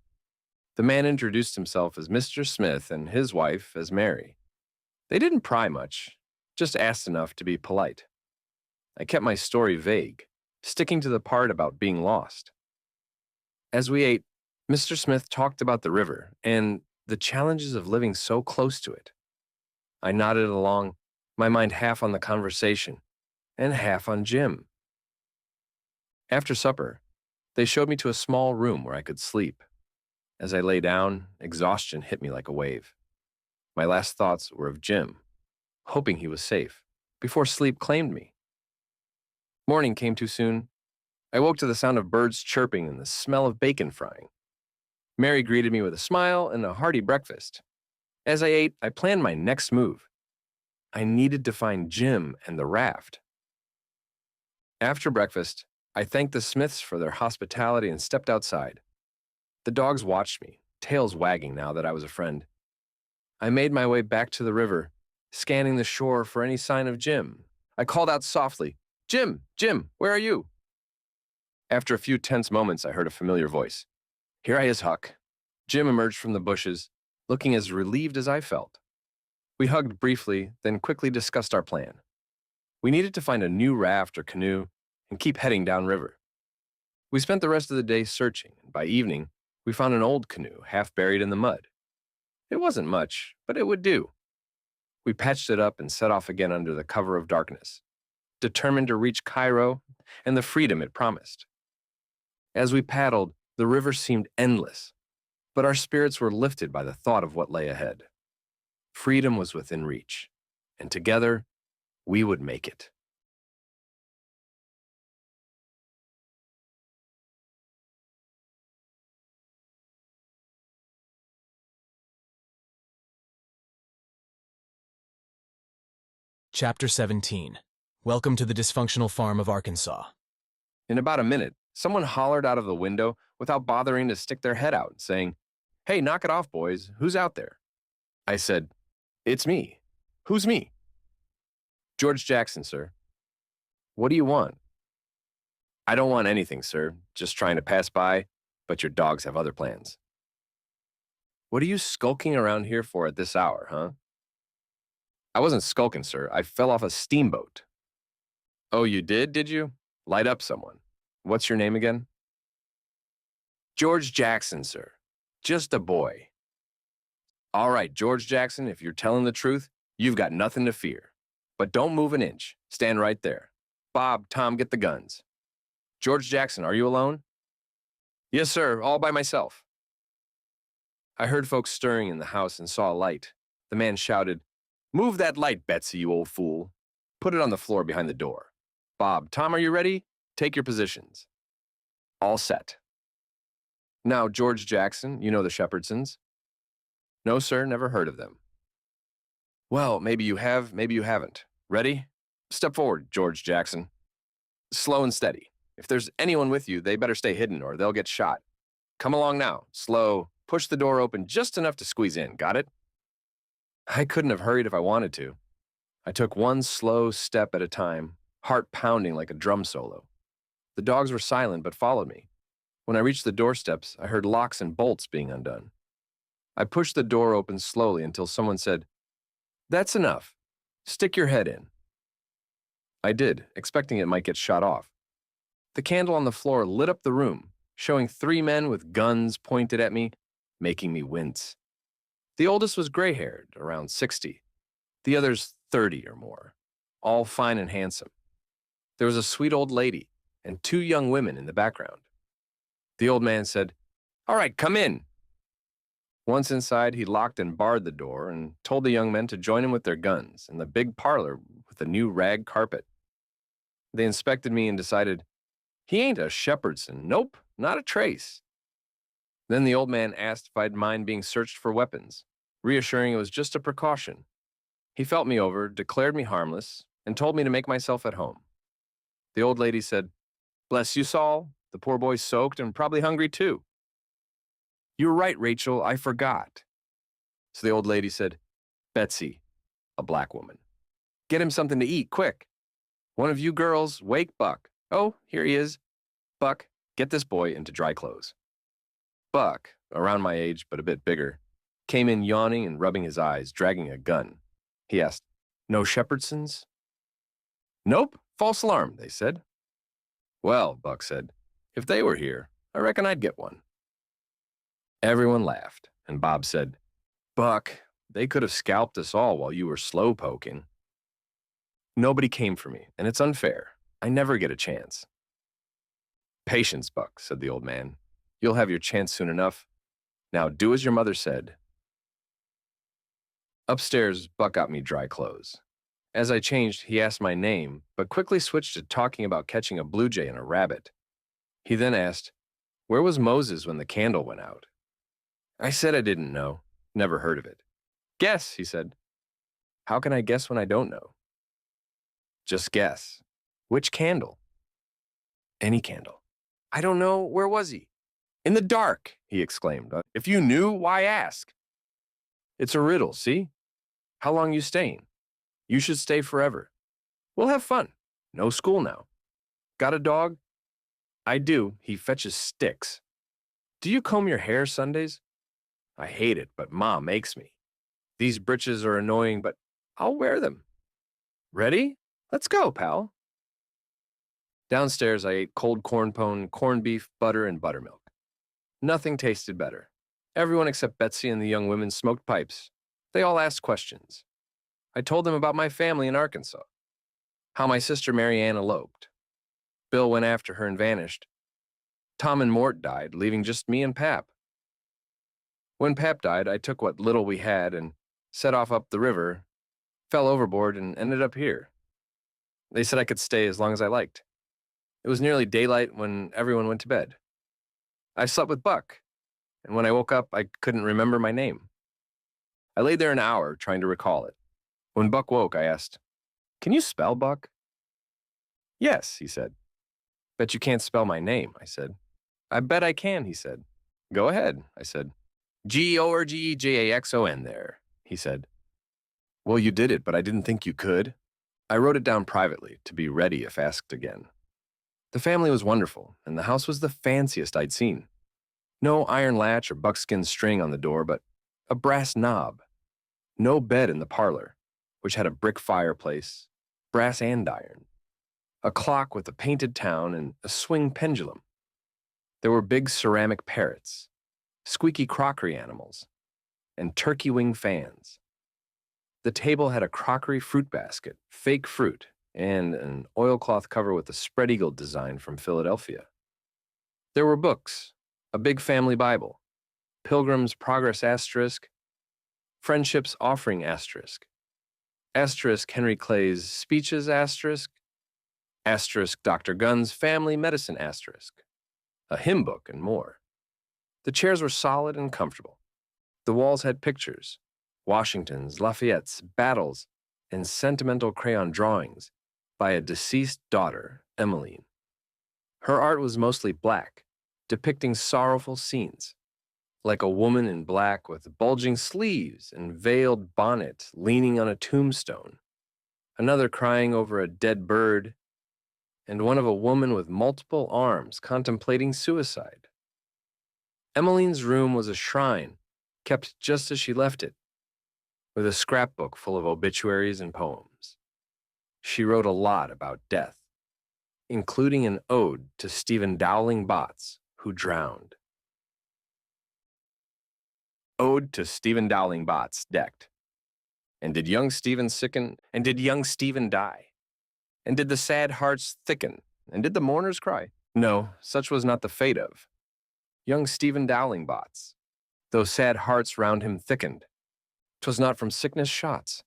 The man introduced himself as Mr. Smith and his wife as Mary. They didn't pry much, just asked enough to be polite. I kept my story vague, sticking to the part about being lost. As we ate, Mr. Smith talked about the river and the challenges of living so close to it. I nodded along, my mind half on the conversation and half on Jim. After supper, they showed me to a small room where I could sleep. As I lay down, exhaustion hit me like a wave. My last thoughts were of Jim, hoping he was safe, before sleep claimed me. Morning came too soon. I woke to the sound of birds chirping and the smell of bacon frying. Mary greeted me with a smile and a hearty breakfast. As I ate, I planned my next move. I needed to find Jim and the raft. After breakfast, I thanked the Smiths for their hospitality and stepped outside. The dogs watched me, tails wagging now that I was a friend. I made my way back to the river, scanning the shore for any sign of Jim. I called out softly, "Jim, Jim, where are you?" After a few tense moments, I heard a familiar voice. "Here I is, Huck." Jim emerged from the bushes, looking as relieved as I felt. We hugged briefly, then quickly discussed our plan. We needed to find a new raft or canoe and keep heading downriver. We spent the rest of the day searching, and by evening, we found an old canoe half buried in the mud. It wasn't much, but it would do. We patched it up and set off again under the cover of darkness, determined to reach Cairo and the freedom it promised. As we paddled, the river seemed endless, but our spirits were lifted by the thought of what lay ahead. Freedom was within reach, and together, we would make it. Chapter 17. Welcome to the dysfunctional farm of Arkansas. In about a minute, someone hollered out of the window without bothering to stick their head out, saying, "Hey, knock it off, boys. Who's out there?" I said, "It's me." "Who's me?" "George Jackson, sir." "What do you want?" "I don't want anything, sir. Just trying to pass by, but your dogs have other plans." "What are you skulking around here for at this hour, huh?" "I wasn't skulking, sir. I fell off a steamboat." "Oh, you did you? Light up someone. What's your name again?" "George Jackson, sir. Just a boy." "All right, George Jackson, if you're telling the truth, you've got nothing to fear. But don't move an inch. Stand right there. Bob, Tom, get the guns. George Jackson, are you alone?" "Yes, sir, all by myself." I heard folks stirring in the house and saw a light. The man shouted, "Move that light, Betsy, you old fool. Put it on the floor behind the door. Bob, Tom, are you ready? Take your positions." "All set." "Now, George Jackson, you know the Shepherdsons?" "No, sir, never heard of them." "Well, maybe you have, maybe you haven't. Ready? Step forward, George Jackson. Slow and steady. If there's anyone with you, they better stay hidden or they'll get shot. Come along now. Slow. Push the door open just enough to squeeze in. Got it?" I couldn't have hurried if I wanted to. I took one slow step at a time, heart pounding like a drum solo. The dogs were silent but followed me. When I reached the doorsteps, I heard locks and bolts being undone. I pushed the door open slowly until someone said, "That's enough. Stick your head in." I did, expecting it might get shot off. The candle on the floor lit up the room, showing 3 men with guns pointed at me, making me wince. The oldest was gray-haired, around 60. The others 30 or more, all fine and handsome. There was a sweet old lady and 2 young women in the background. The old man said, "All right, come in." Once inside, he locked and barred the door and told the young men to join him with their guns in the big parlor with the new rag carpet. They inspected me and decided, he ain't a Shepherdson. Nope, not a trace. Then the old man asked if I'd mind being searched for weapons, reassuring it was just a precaution. He felt me over, declared me harmless, and told me to make myself at home. The old lady said, "Bless you, Saul. The poor boy's soaked and probably hungry too." "You're right, Rachel, I forgot." So the old lady said, "Betsy," a black woman, "get him something to eat, quick. One of you girls, wake Buck. Oh, here he is. Buck, get this boy into dry clothes." Buck, around my age but a bit bigger, came in yawning and rubbing his eyes, dragging a gun. He asked, No Shepherdsons? Nope, false alarm, they said. Well, Buck said, if they were here, I reckon I'd get one. Everyone laughed, and Bob said, Buck, they could have scalped us all while you were slow poking. Nobody came for me, and it's unfair. I never get a chance. Patience, Buck, said the old man. You'll have your chance soon enough. Now do as your mother said. Upstairs, Buck got me dry clothes. As I changed, he asked my name, but quickly switched to talking about catching a blue jay and a rabbit. He then asked, where was Moses when the candle went out? I said I didn't know, never heard of it. Guess, he said. How can I guess when I don't know? Just guess. Which candle? Any candle. I don't know, where was he? In the dark, he exclaimed. If you knew, why ask? It's a riddle, see? How long you staying? You should stay forever. We'll have fun. No school now. Got a dog? I do. He fetches sticks. Do you comb your hair Sundays? I hate it, but Mom makes me. These breeches are annoying, but I'll wear them. Ready? Let's go, pal. Downstairs, I ate cold corn pone, corned beef, butter, and buttermilk. Nothing tasted better. Everyone except Betsy and the young women smoked pipes. They all asked questions. I told them about my family in Arkansas, how my sister Mary Ann eloped. Bill went after her and vanished. Tom and Mort died, leaving just me and Pap. When Pap died, I took what little we had and set off up the river, fell overboard, and ended up here. They said I could stay as long as I liked. It was nearly daylight when everyone went to bed. I slept with Buck, and when I woke up, I couldn't remember my name. I lay there an hour trying to recall it. When Buck woke, I asked, "Can you spell, Buck?" "Yes," he said. "Bet you can't spell my name," I said. "I bet I can," he said. "Go ahead," I said. Georgejaxon there, he said. "Well, you did it, but I didn't think you could." I wrote it down privately to be ready if asked again. The family was wonderful, and the house was the fanciest I'd seen. No iron latch or buckskin string on the door, but a brass knob. No bed in the parlor, which had a brick fireplace, brass andiron, a clock with a painted town, and a swing pendulum. There were big ceramic parrots, squeaky crockery animals, and turkey wing fans. The table had a crockery fruit basket, fake fruit, and an oilcloth cover with a spread eagle design from Philadelphia. There were books, a big family Bible, Pilgrim's Progress asterisk, Friendship's Offering asterisk, asterisk Henry Clay's Speeches asterisk, asterisk Dr. Gunn's Family Medicine asterisk, a hymn book, and more. The chairs were solid and comfortable. The walls had pictures, Washington's, Lafayette's, battles, and sentimental crayon drawings by a deceased daughter, Emmeline. Her art was mostly black, depicting sorrowful scenes, like a woman in black with bulging sleeves and veiled bonnet leaning on a tombstone, another crying over a dead bird, and one of a woman with multiple arms contemplating suicide. Emmeline's room was a shrine, kept just as she left it, with a scrapbook full of obituaries and poems. She wrote a lot about death, including an ode to Stephen Dowling Botts, who drowned. Ode to Stephen Dowling Botts, decked. And did young Stephen sicken? And did young Stephen die? And did the sad hearts thicken? And did the mourners cry? No, such was not the fate of young Stephen Dowling Botts, though sad hearts round him thickened. 'Twas not from sickness shots.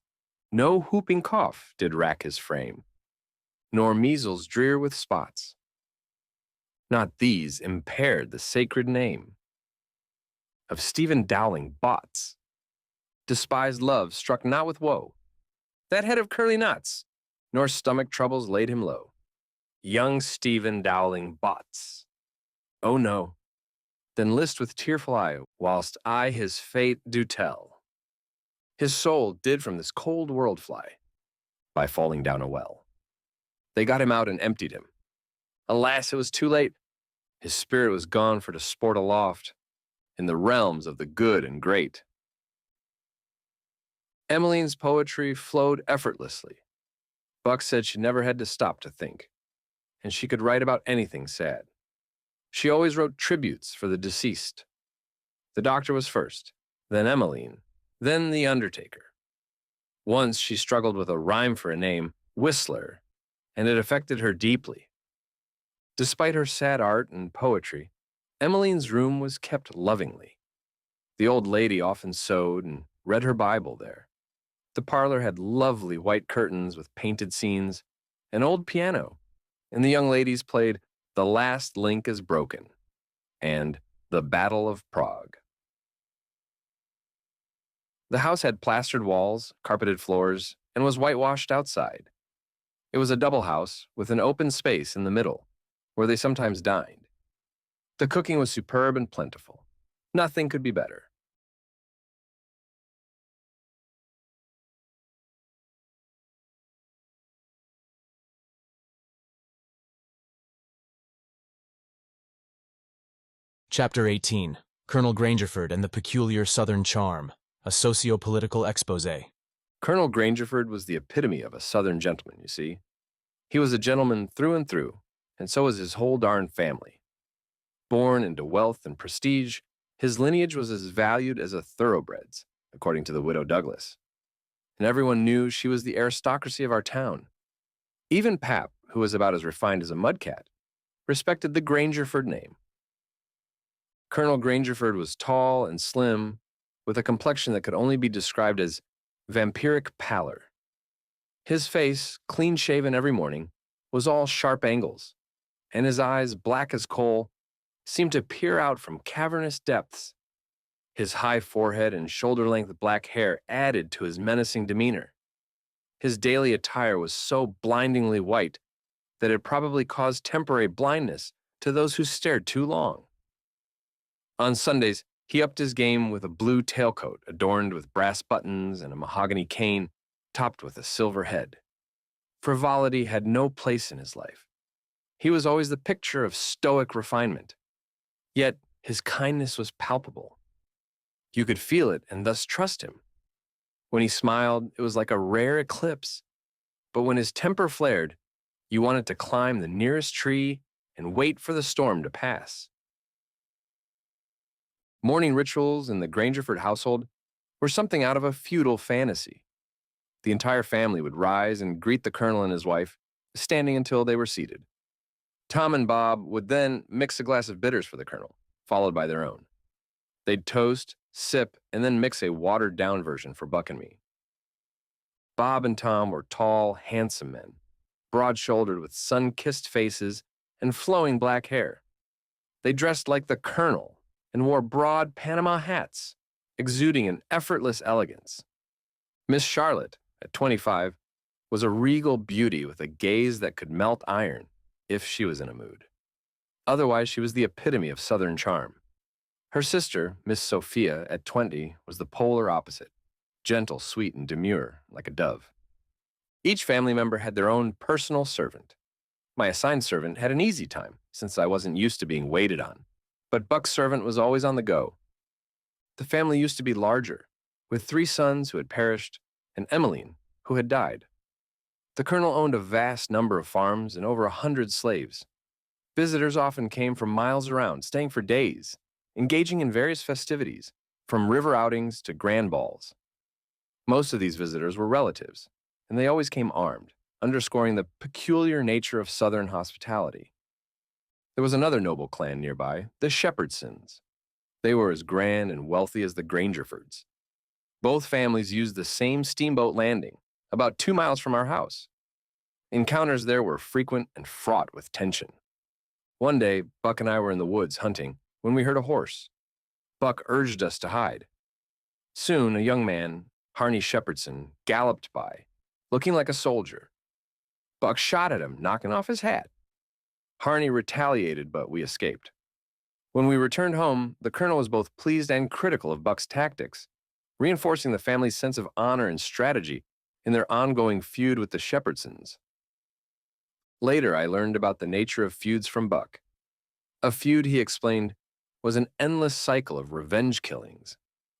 No whooping cough did rack his frame, nor measles drear with spots. Not these impaired the sacred name of Stephen Dowling Botts. Despised love struck not with woe, that head of curly knots, nor stomach troubles laid him low. Young Stephen Dowling Botts. Oh no, then list with tearful eye, whilst I his fate do tell. His soul did from this cold world fly, by falling down a well. They got him out and emptied him. Alas, it was too late. His spirit was gone for to sport aloft in the realms of the good and great. Emmeline's poetry flowed effortlessly. Buck said she never had to stop to think, and she could write about anything sad. She always wrote tributes for the deceased. The doctor was first, then Emmeline, then the undertaker. Once she struggled with a rhyme for a name, Whistler, and it affected her deeply. Despite her sad art and poetry, Emmeline's room was kept lovingly. The old lady often sewed and read her Bible there. The parlor had lovely white curtains with painted scenes, an old piano, and the young ladies played The Last Link is Broken and The Battle of Prague. The house had plastered walls, carpeted floors, and was whitewashed outside. It was a double house with an open space in the middle, where they sometimes dined. The cooking was superb and plentiful. Nothing could be better. Chapter 18, Colonel Grangerford and the Peculiar Southern Charm, a socio-political exposé. Colonel Grangerford was the epitome of a Southern gentleman, you see. He was a gentleman through and through, and so was his whole darn family. Born into wealth and prestige, his lineage was as valued as a thoroughbred's, according to the widow Douglas. And everyone knew she was the aristocracy of our town. Even Pap, who was about as refined as a mudcat, respected the Grangerford name. Colonel Grangerford was tall and slim, with a complexion that could only be described as vampiric pallor. His face, clean-shaven every morning, was all sharp angles, and his eyes, black as coal, seemed to peer out from cavernous depths. His high forehead and shoulder-length black hair added to his menacing demeanor. His daily attire was so blindingly white that it probably caused temporary blindness to those who stared too long. On Sundays, he upped his game with a blue tailcoat adorned with brass buttons and a mahogany cane topped with a silver head. Frivolity had no place in his life. He was always the picture of stoic refinement. Yet his kindness was palpable. You could feel it and thus trust him. When he smiled, it was like a rare eclipse. But when his temper flared, you wanted to climb the nearest tree and wait for the storm to pass. Morning rituals in the Grangerford household were something out of a feudal fantasy. The entire family would rise and greet the colonel and his wife, standing until they were seated. Tom and Bob would then mix a glass of bitters for the colonel, followed by their own. They'd toast, sip, and then mix a watered-down version for Buck and me. Bob and Tom were tall, handsome men, broad-shouldered with sun-kissed faces and flowing black hair. They dressed like the colonel and wore broad Panama hats, exuding an effortless elegance. Miss Charlotte, at 25, was a regal beauty with a gaze that could melt iron if she was in a mood. Otherwise, she was the epitome of Southern charm. Her sister, Miss Sophia, at 20, was the polar opposite, gentle, sweet, and demure, like a dove. Each family member had their own personal servant. My assigned servant had an easy time, since I wasn't used to being waited on, but Buck's servant was always on the go. The family used to be larger, with 3 sons who had perished and Emmeline, who had died. The colonel owned a vast number of farms and over 100 slaves. Visitors often came from miles around, staying for days, engaging in various festivities, from river outings to grand balls. Most of these visitors were relatives, and they always came armed, underscoring the peculiar nature of Southern hospitality. There was another noble clan nearby, the Shepherdsons. They were as grand and wealthy as the Grangerfords. Both families used the same steamboat landing, about 2 miles from our house. Encounters there were frequent and fraught with tension. One day, Buck and I were in the woods hunting when we heard a horse. Buck urged us to hide. Soon, a young man, Harney Shepherdson, galloped by, looking like a soldier. Buck shot at him, knocking off his hat. Harney retaliated, but we escaped. When we returned home, the colonel was both pleased and critical of Buck's tactics, reinforcing the family's sense of honor and strategy in their ongoing feud with the Shepherdsons. Later, I learned about the nature of feuds from Buck. A feud, he explained, was an endless cycle of revenge killings,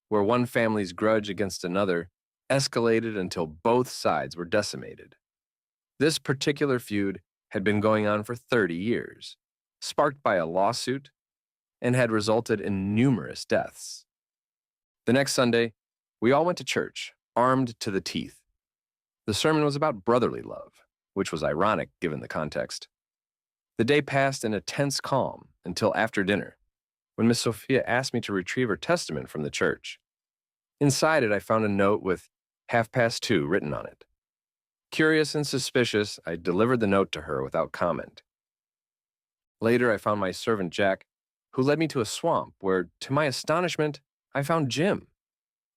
where one family's grudge against another escalated until both sides were decimated. This particular feud had been going on for 30 years, sparked by a lawsuit, and had resulted in numerous deaths. The next Sunday, we all went to church, armed to the teeth. The sermon was about brotherly love, which was ironic given the context. The day passed in a tense calm until after dinner, when Miss Sophia asked me to retrieve her testament from the church. Inside it, I found a note with 2:30 written on it. Curious and suspicious, I delivered the note to her without comment. Later, I found my servant Jack, who led me to a swamp where, to my astonishment, I found Jim.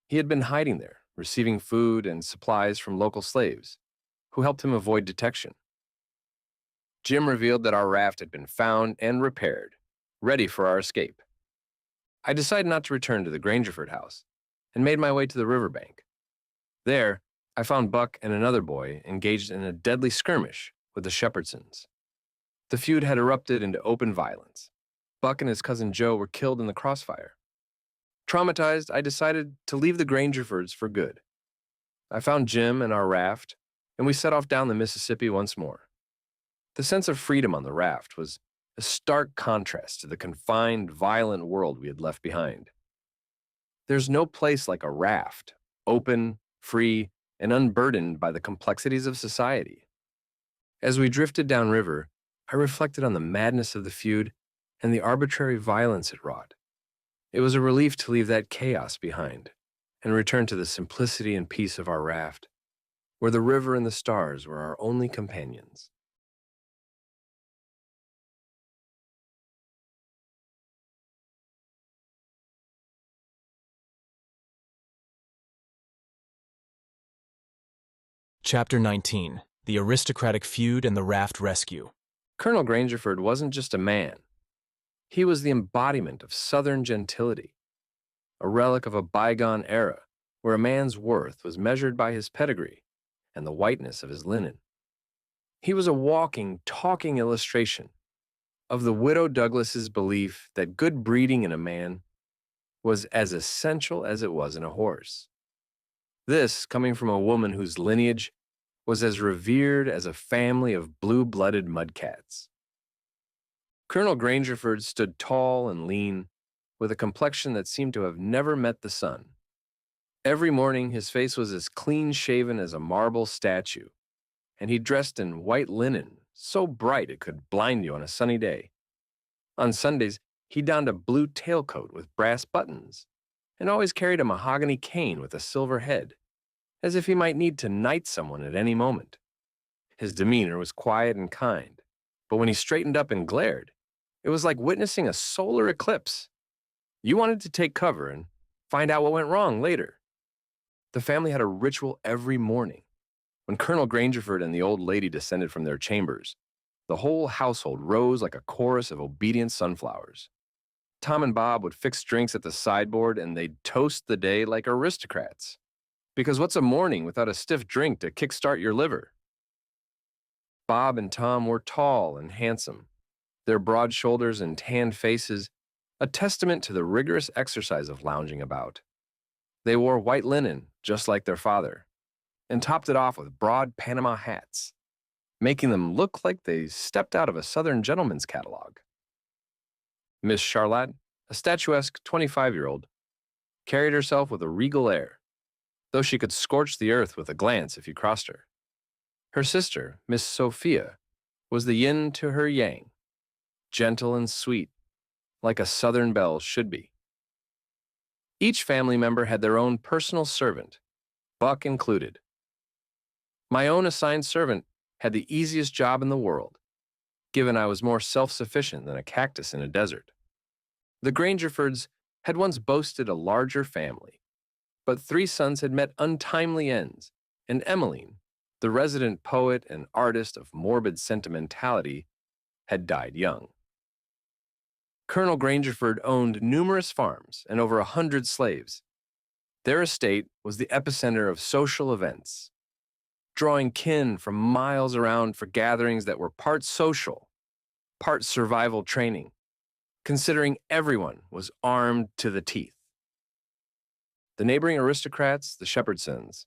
He had been hiding there, receiving food and supplies from local slaves, who helped him avoid detection. Jim revealed that our raft had been found and repaired, ready for our escape. I decided not to return to the Grangerford house and made my way to the riverbank. There, I found Buck and another boy engaged in a deadly skirmish with the Shepherdsons. The feud had erupted into open violence. Buck and his cousin Joe were killed in the crossfire. Traumatized, I decided to leave the Grangerfords for good. I found Jim and our raft, and we set off down the Mississippi once more. The sense of freedom on the raft was a stark contrast to the confined, violent world we had left behind. There's no place like a raft, open, free, and unburdened by the complexities of society. As we drifted downriver, I reflected on the madness of the feud and the arbitrary violence it wrought. It was a relief to leave that chaos behind and return to the simplicity and peace of our raft, where the river and the stars were our only companions. Chapter 19. The Aristocratic Feud and the Raft Rescue. Colonel Grangerford wasn't just a man. He was the embodiment of Southern gentility, a relic of a bygone era where a man's worth was measured by his pedigree and the whiteness of his linen. He was a walking, talking illustration of the Widow Douglas's belief that good breeding in a man was as essential as it was in a horse. This coming from a woman whose lineage was as revered as a family of blue-blooded mudcats. Colonel Grangerford stood tall and lean, with a complexion that seemed to have never met the sun. Every morning his face was as clean-shaven as a marble statue, and he dressed in white linen so bright it could blind you on a sunny day. On Sundays, he donned a blue tailcoat with brass buttons, and always carried a mahogany cane with a silver head, as if he might need to knight someone at any moment. His demeanor was quiet and kind, but when he straightened up and glared, it was like witnessing a solar eclipse. You wanted to take cover and find out what went wrong later. The family had a ritual every morning. When Colonel Grangerford and the old lady descended from their chambers, the whole household rose like a chorus of obedient sunflowers. Tom and Bob would fix drinks at the sideboard, and they'd toast the day like aristocrats. Because what's a morning without a stiff drink to kickstart your liver? Bob and Tom were tall and handsome, their broad shoulders and tanned faces a testament to the rigorous exercise of lounging about. They wore white linen, just like their father, and topped it off with broad Panama hats, making them look like they stepped out of a Southern gentleman's catalog. Miss Charlotte, a statuesque 25-year-old, carried herself with a regal air, though she could scorch the earth with a glance if you crossed her. Her sister, Miss Sophia, was the yin to her yang, gentle and sweet, like a Southern belle should be. Each family member had their own personal servant, Buck included. My own assigned servant had the easiest job in the world, given I was more self-sufficient than a cactus in a desert. The Grangerfords had once boasted a larger family, but 3 sons had met untimely ends, and Emmeline, the resident poet and artist of morbid sentimentality, had died young. Colonel Grangerford owned numerous farms and over 100 slaves. Their estate was the epicenter of social events, drawing kin from miles around for gatherings that were part social, part survival training, considering everyone was armed to the teeth. The neighboring aristocrats, the Shepherdsons,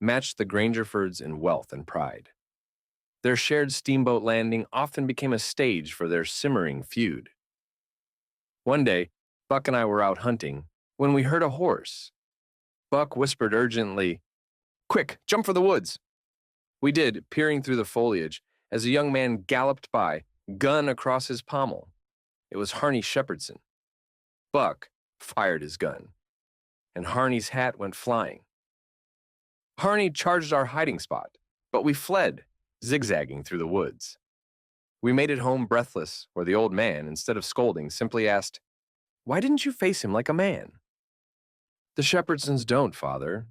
matched the Grangerfords in wealth and pride. Their shared steamboat landing often became a stage for their simmering feud. One day, Buck and I were out hunting when we heard a horse. Buck whispered urgently, "Quick, jump for the woods!" We did, peering through the foliage, as a young man galloped by, gun across his pommel. It was Harney Shepherdson. Buck fired his gun, and Harney's hat went flying. Harney charged our hiding spot, but we fled, zigzagging through the woods. We made it home breathless, where the old man, instead of scolding, simply asked, "Why didn't you face him like a man?" "The Shepherdsons don't, Father.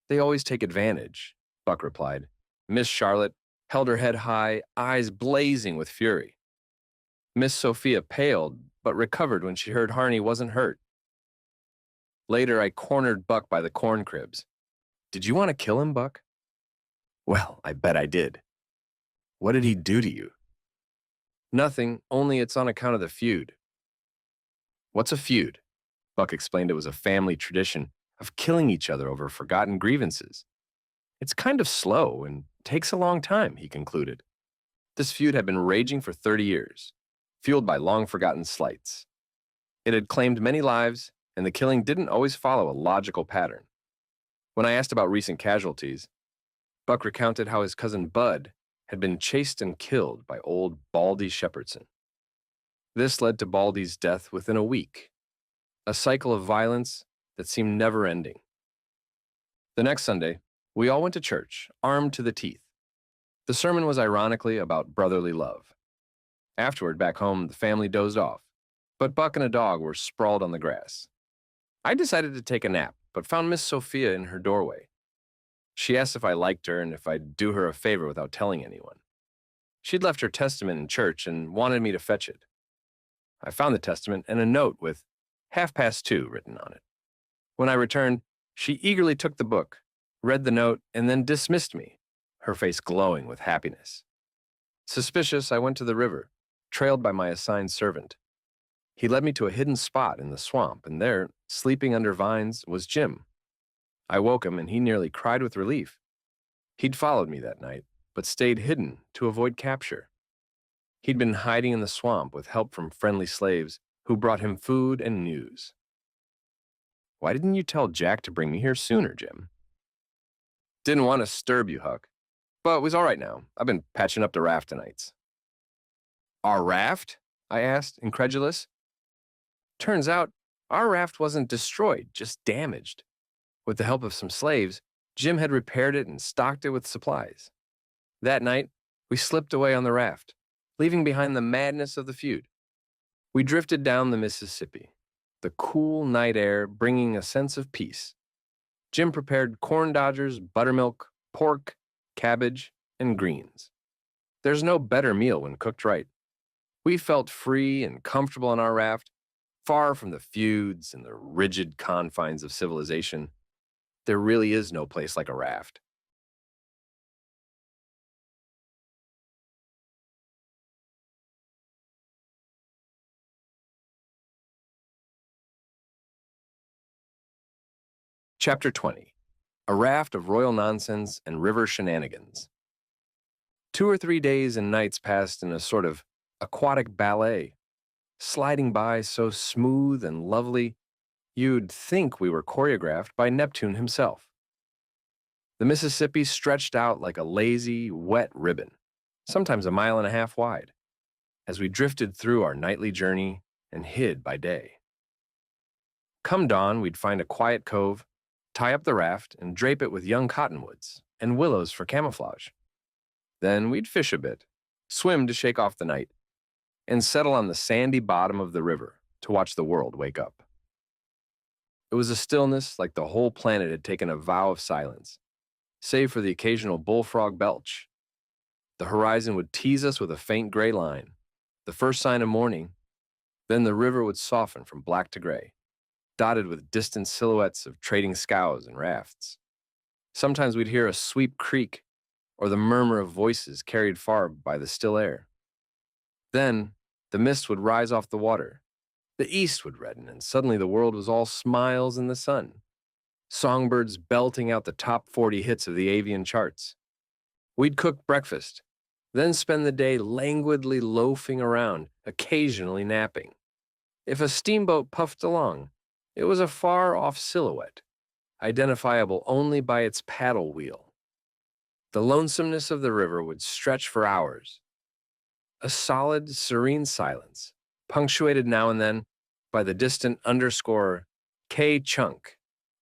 They always take advantage," Buck replied. Miss Charlotte held her head high, eyes blazing with fury. Miss Sophia paled, but recovered when she heard Harney wasn't hurt. Later, I cornered Buck by the corn cribs. "Did you want to kill him, Buck?" "Well, I bet I did." "What did he do to you?" "Nothing, only it's on account of the feud." "What's a feud?" Buck explained it was a family tradition of killing each other over forgotten grievances. "It's kind of slow and takes a long time," he concluded. This feud had been raging for 30 years, fueled by long-forgotten slights. It had claimed many lives, and the killing didn't always follow a logical pattern. When I asked about recent casualties, Buck recounted how his cousin Bud had been chased and killed by old Baldy Shepherdson. This led to Baldy's death within a week, a cycle of violence that seemed never-ending. The next Sunday, we all went to church, armed to the teeth. The sermon was ironically about brotherly love. Afterward, back home, the family dozed off, but Buck and a dog were sprawled on the grass. I decided to take a nap, but found Miss Sophia in her doorway. She asked if I liked her and if I'd do her a favor without telling anyone. She'd left her testament in church and wanted me to fetch it. I found the testament and a note with 2:30 written on it. When I returned, she eagerly took the book, read the note, and then dismissed me, her face glowing with happiness. Suspicious, I went to the river, trailed by my assigned servant. He led me to a hidden spot in the swamp, and there, sleeping under vines, was Jim. I woke him, and he nearly cried with relief. He'd followed me that night, but stayed hidden to avoid capture. He'd been hiding in the swamp with help from friendly slaves who brought him food and news. "Why didn't you tell Jack to bring me here sooner, Jim?" "Didn't want to disturb you, Huck. But was all right now. I've been patching up the raft tonights." "Our raft?" I asked, incredulous. Turns out, our raft wasn't destroyed, just damaged. With the help of some slaves, Jim had repaired it and stocked it with supplies. That night, we slipped away on the raft, leaving behind the madness of the feud. We drifted down the Mississippi, the cool night air bringing a sense of peace. Jim prepared corn dodgers, buttermilk, pork, cabbage, and greens. There's no better meal when cooked right. We felt free and comfortable on our raft, far from the feuds and the rigid confines of civilization. There really is no place like a raft. Chapter 20. A Raft of Royal Nonsense and River Shenanigans. 2 or 3 days and nights passed in a sort of aquatic ballet, sliding by so smooth and lovely, you'd think we were choreographed by Neptune himself. The Mississippi stretched out like a lazy, wet ribbon, sometimes a mile and a half wide, as we drifted through our nightly journey and hid by day. Come dawn, we'd find a quiet cove, tie up the raft, and drape it with young cottonwoods and willows for camouflage. Then we'd fish a bit, swim to shake off the night, and settle on the sandy bottom of the river to watch the world wake up. It was a stillness like the whole planet had taken a vow of silence, save for the occasional bullfrog belch. The horizon would tease us with a faint gray line, the first sign of morning. Then the river would soften from black to gray, dotted with distant silhouettes of trading scows and rafts. Sometimes we'd hear a sweep creak or the murmur of voices carried far by the still air. Then the mist would rise off the water. The east would redden, and suddenly the world was all smiles in the sun. songbirds belting out the top 40 hits of the avian charts. We'd cook breakfast, then spend the day languidly loafing around, occasionally napping. If a steamboat puffed along, it was a far-off silhouette, identifiable only by its paddle wheel. The lonesomeness of the river would stretch for hours. A solid, serene silence, punctuated now and then by the distant underscore K chunk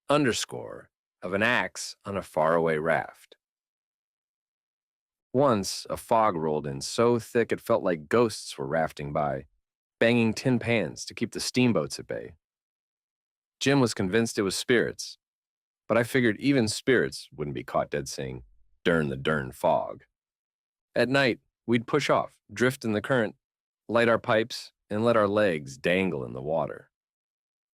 underscore of an axe on a faraway raft. Once, a fog rolled in so thick it felt like ghosts were rafting by, banging tin pans to keep the steamboats at bay. Jim was convinced it was spirits, but I figured even spirits wouldn't be caught dead saying, "Durn the dern fog." At night, we'd push off, drift in the current, light our pipes, and let our legs dangle in the water.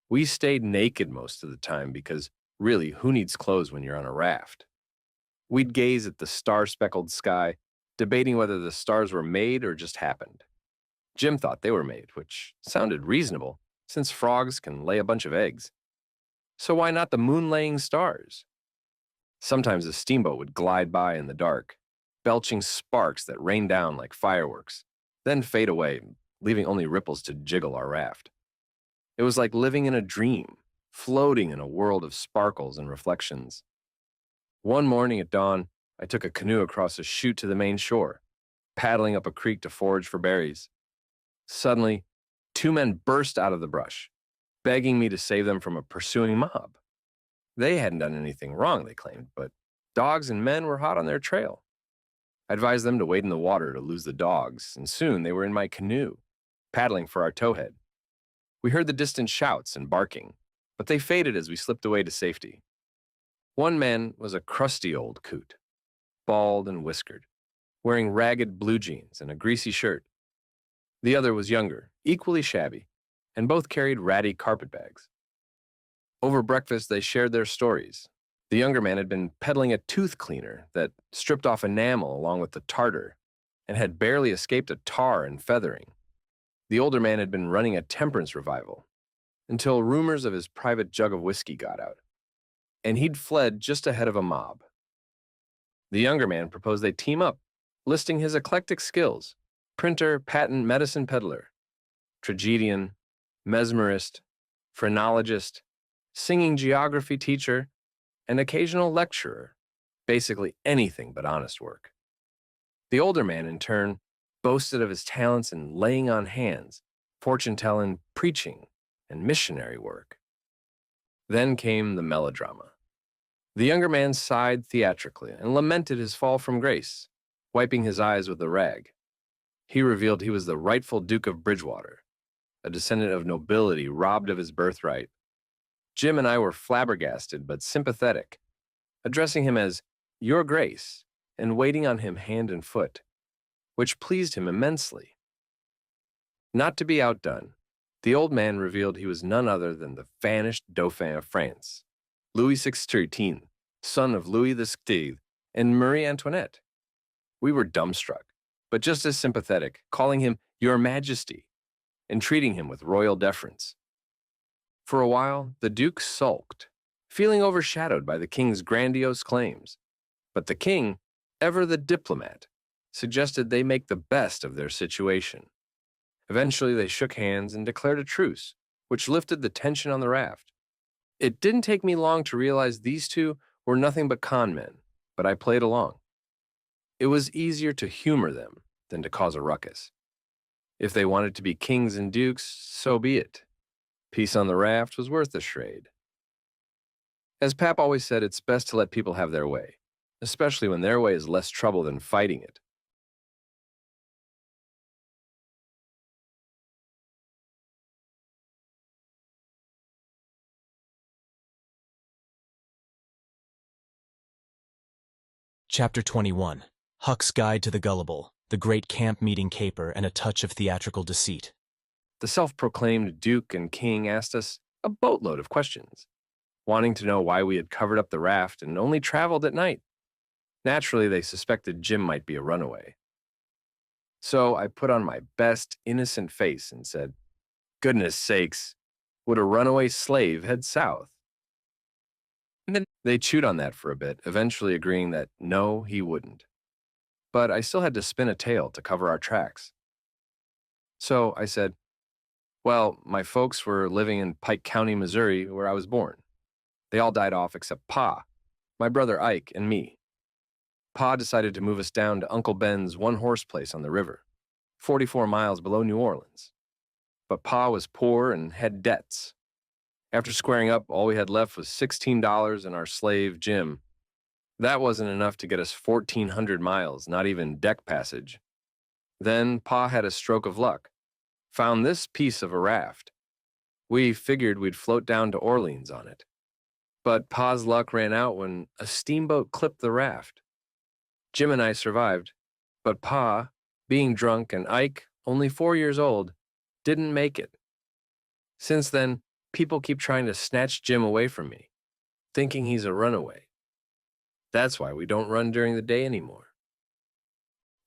We stayed naked most of the time because, really, who needs clothes when you're on a raft? We'd gaze at the star-speckled sky, debating whether the stars were made or just happened. Jim thought they were made, which sounded reasonable, since frogs can lay a bunch of eggs. So why not the moon-laying stars? Sometimes a steamboat would glide by in the dark, belching sparks that rained down like fireworks, then fade away, leaving only ripples to jiggle our raft. It was like living in a dream, floating in a world of sparkles and reflections. One morning at dawn, I took a canoe across a chute to the main shore, paddling up a creek to forage for berries. Suddenly, two men burst out of the brush, begging me to save them from a pursuing mob. They hadn't done anything wrong, they claimed, but dogs and men were hot on their trail. I advised them to wade in the water to lose the dogs, and soon they were in my canoe, paddling for our towhead. We heard the distant shouts and barking, but they faded as we slipped away to safety. One man was a crusty old coot, bald and whiskered, wearing ragged blue jeans and a greasy shirt. The other was younger, equally shabby, and both carried ratty carpetbags. Over breakfast, they shared their stories. The younger man had been peddling a tooth cleaner that stripped off enamel along with the tartar and had barely escaped a tar and feathering. The older man had been running a temperance revival until rumors of his private jug of whiskey got out, and he'd fled just ahead of a mob. The younger man proposed they team up, listing his eclectic skills: printer, patent medicine peddler, tragedian, mesmerist, phrenologist, singing geography teacher, and occasional lecturer, basically anything but honest work. The older man, in turn, boasted of his talents in laying on hands, fortune-telling, preaching, and missionary work. Then came the melodrama. The younger man sighed theatrically and lamented his fall from grace, wiping his eyes with a rag. He revealed he was the rightful Duke of Bridgewater, a descendant of nobility robbed of his birthright. Jim and I were flabbergasted but sympathetic, addressing him as "Your Grace" and waiting on him hand and foot, which pleased him immensely. Not to be outdone, the old man revealed he was none other than the vanished Dauphin of France, Louis XVI, son of Louis XVI and Marie Antoinette. We were dumbstruck, but just as sympathetic, calling him "Your Majesty" and treating him with royal deference. For a while, the Duke sulked, feeling overshadowed by the king's grandiose claims. But the king, ever the diplomat, suggested they make the best of their situation. Eventually, they shook hands and declared a truce, which lifted the tension on the raft. It didn't take me long to realize these two were nothing but con men, but I played along. It was easier to humor them than to cause a ruckus. If they wanted to be kings and dukes, so be it. Peace on the raft was worth the charade. As Pap always said, it's best to let people have their way, especially when their way is less trouble than fighting it. Chapter 21. Huck's Guide to the Gullible, the Great Camp Meeting Caper, and a Touch of Theatrical Deceit. The self-proclaimed Duke and King asked us a boatload of questions, wanting to know why we had covered up the raft and only traveled at night. Naturally, they suspected Jim might be a runaway. So I put on my best innocent face and said, "Goodness sakes, would a runaway slave head south?" They chewed on that for a bit, eventually agreeing that no, he wouldn't. But I still had to spin a tale to cover our tracks. So I said, well, my folks were living in Pike County, Missouri, where I was born. They all died off except Pa, my brother Ike, and me. Pa decided to move us down to Uncle Ben's one-horse place on the river, 44 miles below New Orleans. But Pa was poor and had debts. After squaring up, all we had left was $16 and our slave, Jim. That wasn't enough to get us 1,400 miles, not even deck passage. Then Pa had a stroke of luck. Found this piece of a raft. We figured we'd float down to Orleans on it. But Pa's luck ran out when a steamboat clipped the raft. Jim and I survived, but Pa, being drunk, and Ike, only 4 years old, didn't make it. Since then, people keep trying to snatch Jim away from me, thinking he's a runaway. That's why we don't run during the day anymore.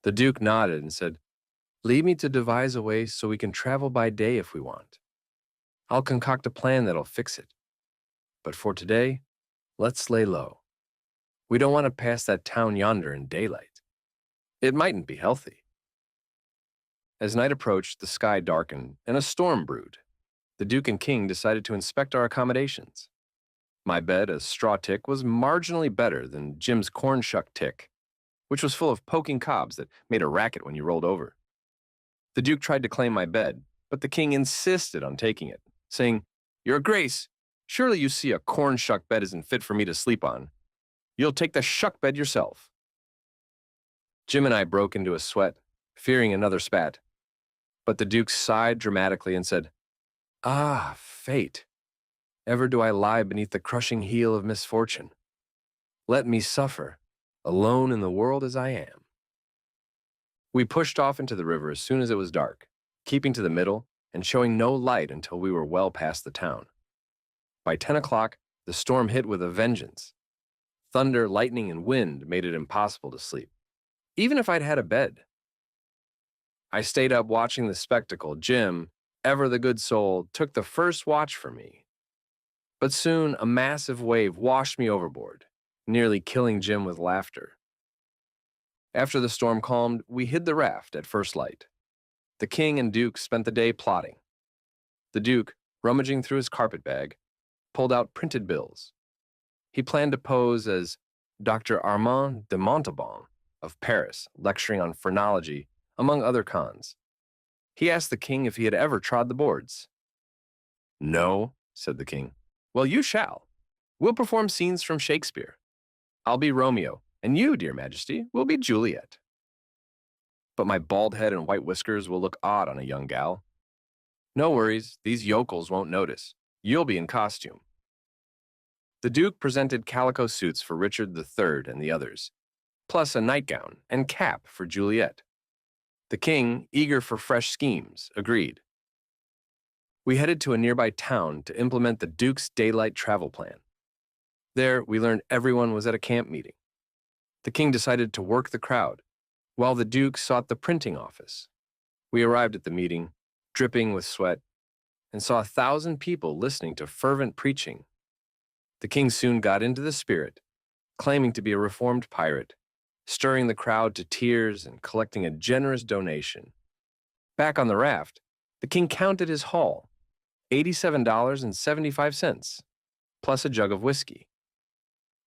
The Duke nodded and said, leave me to devise a way so we can travel by day if we want. I'll concoct a plan that'll fix it. But for today, let's lay low. We don't want to pass that town yonder in daylight. It mightn't be healthy. As night approached, the sky darkened and a storm brewed. The Duke and King decided to inspect our accommodations. My bed, a straw tick, was marginally better than Jim's corn shuck tick, which was full of poking cobs that made a racket when you rolled over. The Duke tried to claim my bed, but the King insisted on taking it, saying, Your Grace, surely you see a corn shuck bed isn't fit for me to sleep on. You'll take the shuck bed yourself. Jim and I broke into a sweat, fearing another spat. But the Duke sighed dramatically and said, Ah, fate. Ever do I lie beneath the crushing heel of misfortune. Let me suffer, alone in the world as I am. We pushed off into the river as soon as it was dark, keeping to the middle and showing no light until we were well past the town. By 10 o'clock, the storm hit with a vengeance. Thunder, lightning, and wind made it impossible to sleep, even if I'd had a bed. I stayed up watching the spectacle. Jim, ever the good soul, took the first watch for me. But soon a massive wave washed me overboard, nearly killing Jim with laughter. After the storm calmed, we hid the raft at first light. The King and Duke spent the day plotting. The Duke, rummaging through his carpetbag, pulled out printed bills. He planned to pose as Dr. Armand de Montauban of Paris, lecturing on phrenology, among other cons. He asked the King if he had ever trod the boards. No, said the King. Well, you shall. We'll perform scenes from Shakespeare. I'll be Romeo, and you, dear Majesty, will be Juliet. But my bald head and white whiskers will look odd on a young gal. No worries, these yokels won't notice. You'll be in costume. The Duke presented calico suits for Richard III and the others, plus a nightgown and cap for Juliet. The King, eager for fresh schemes, agreed. We headed to a nearby town to implement the Duke's daylight travel plan. There, we learned everyone was at a camp meeting. The King decided to work the crowd, while the Duke sought the printing office. We arrived at the meeting, dripping with sweat, and saw 1,000 people listening to fervent preaching. The King soon got into the spirit, claiming to be a reformed pirate, stirring the crowd to tears and collecting a generous donation. Back on the raft, the King counted his haul, $87.75, plus a jug of whiskey.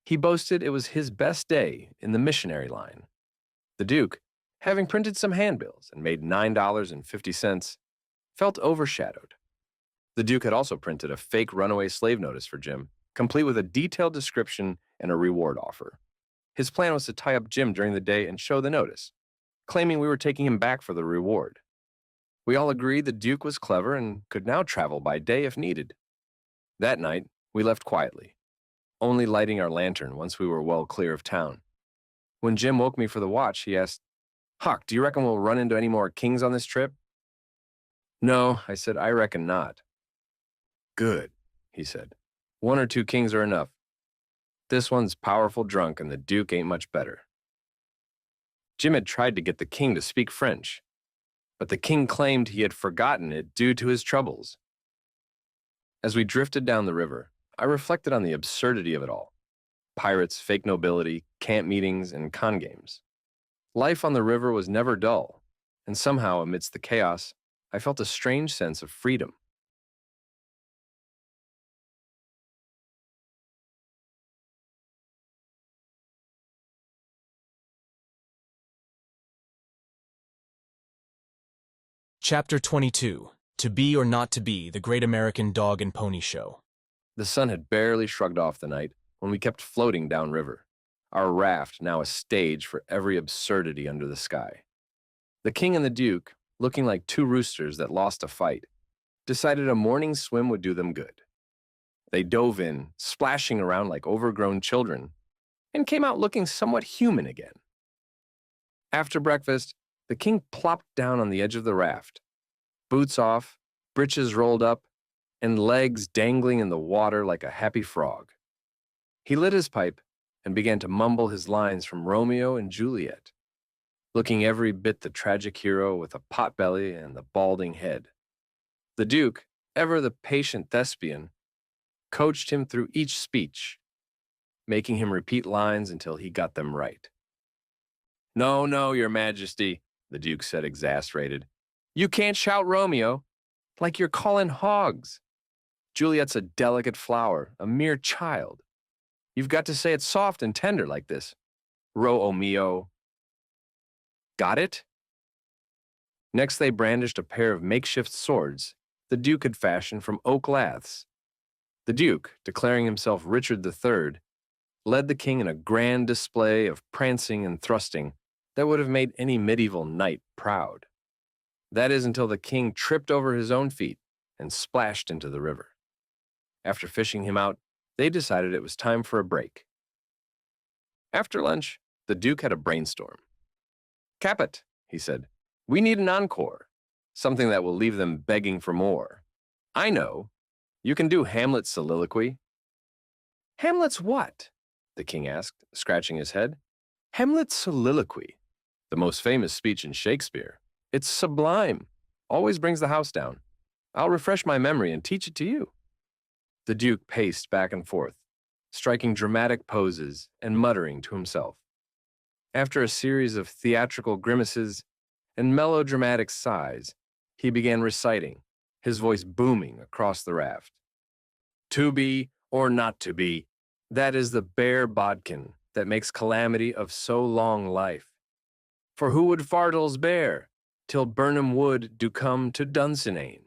He boasted it was his best day in the missionary line. The Duke, having printed some handbills and made $9.50, felt overshadowed. The Duke had also printed a fake runaway slave notice for Jim, complete with a detailed description and a reward offer. His plan was to tie up Jim during the day and show the notice, claiming we were taking him back for the reward. We all agreed the Duke was clever and could now travel by day if needed. That night, we left quietly, only lighting our lantern once we were well clear of town. When Jim woke me for the watch, he asked, Huck, do you reckon we'll run into any more kings on this trip? No, I said, I reckon not. Good, he said. 1 or 2 kings are enough. This one's powerful drunk and the Duke ain't much better. Jim had tried to get the King to speak French, but the King claimed he had forgotten it due to his troubles. As we drifted down the river, I reflected on the absurdity of it all. pirates, fake nobility, camp meetings, and con games. Life on the river was never dull, and somehow, amidst the chaos, I felt a strange sense of freedom. Chapter 22. To Be or Not to Be, the Great American Dog and Pony Show. The sun had barely shrugged off the night when we kept floating downriver, our raft now a stage for every absurdity under the sky. The king and the duke, looking like two roosters that lost a fight, decided a morning swim would do them good. They dove in, splashing around like overgrown children, and came out looking somewhat human again. After breakfast, the king plopped down on the edge of the raft, boots off, breeches rolled up, and legs dangling in the water like a happy frog. He lit his pipe and began to mumble his lines from Romeo and Juliet, looking every bit the tragic hero with a pot-belly and the balding head. The duke, ever the patient thespian, coached him through each speech, making him repeat lines until he got them right. "No, no, your majesty," the duke said, exasperated. "You can't shout Romeo, like you're calling hogs. Juliet's a delicate flower, a mere child. You've got to say it soft and tender like this. Ro mio. Got it?" Next, they brandished a pair of makeshift swords the duke had fashioned from oak laths. The duke, declaring himself Richard III, led the king in a grand display of prancing and thrusting that would have made any medieval knight proud. That is until the king tripped over his own feet and splashed into the river. After fishing him out, they decided it was time for a break. After lunch, the duke had a brainstorm. "Capet," he said, "we need an encore, something that will leave them begging for more. I know. You can do Hamlet's soliloquy." "Hamlet's what?" the king asked, scratching his head. "Hamlet's soliloquy, the most famous speech in Shakespeare. It's sublime, always brings the house down. I'll refresh my memory and teach it to you." The duke paced back and forth, striking dramatic poses and muttering to himself. After a series of theatrical grimaces and melodramatic sighs, he began reciting, his voice booming across the raft. "To be or not to be, that is the bare bodkin that makes calamity of so long life. For who would fardels bear, till Burnham Wood do come to Dunsinane?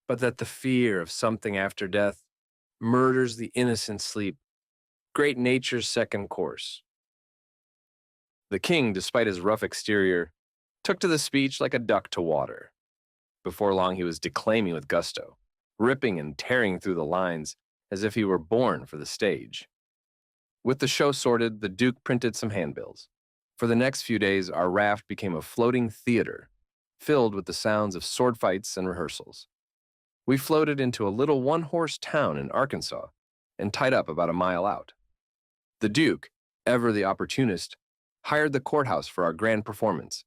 But that the fear of something after death murders the innocent sleep, great nature's second course." The king, despite his rough exterior, took to the speech like a duck to water. Before long, he was declaiming with gusto, ripping and tearing through the lines as if he were born for the stage. With the show sorted, the duke printed some handbills. For the next few days, our raft became a floating theater, filled with the sounds of sword fights and rehearsals. We floated into a little one-horse town in Arkansas and tied up about a mile out. The duke, ever the opportunist, hired the courthouse for our grand performance,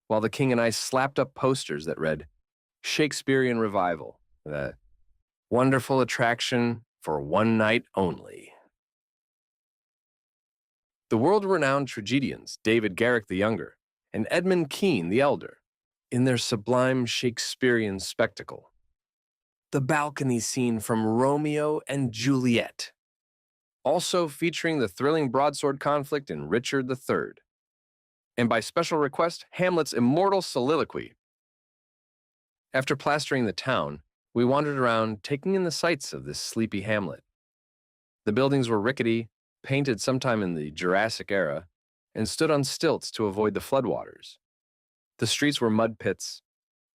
while the king and I slapped up posters that read, "Shakespearean Revival, the wonderful attraction for one night only." The world-renowned tragedians David Garrick the Younger and Edmund Kean the Elder, in their sublime Shakespearean spectacle, the balcony scene from Romeo and Juliet, also featuring the thrilling broadsword conflict in Richard III, and by special request, Hamlet's immortal soliloquy. After plastering the town, we wandered around taking in the sights of this sleepy hamlet. The buildings were rickety, painted sometime in the Jurassic era, and stood on stilts to avoid the floodwaters. The streets were mud pits,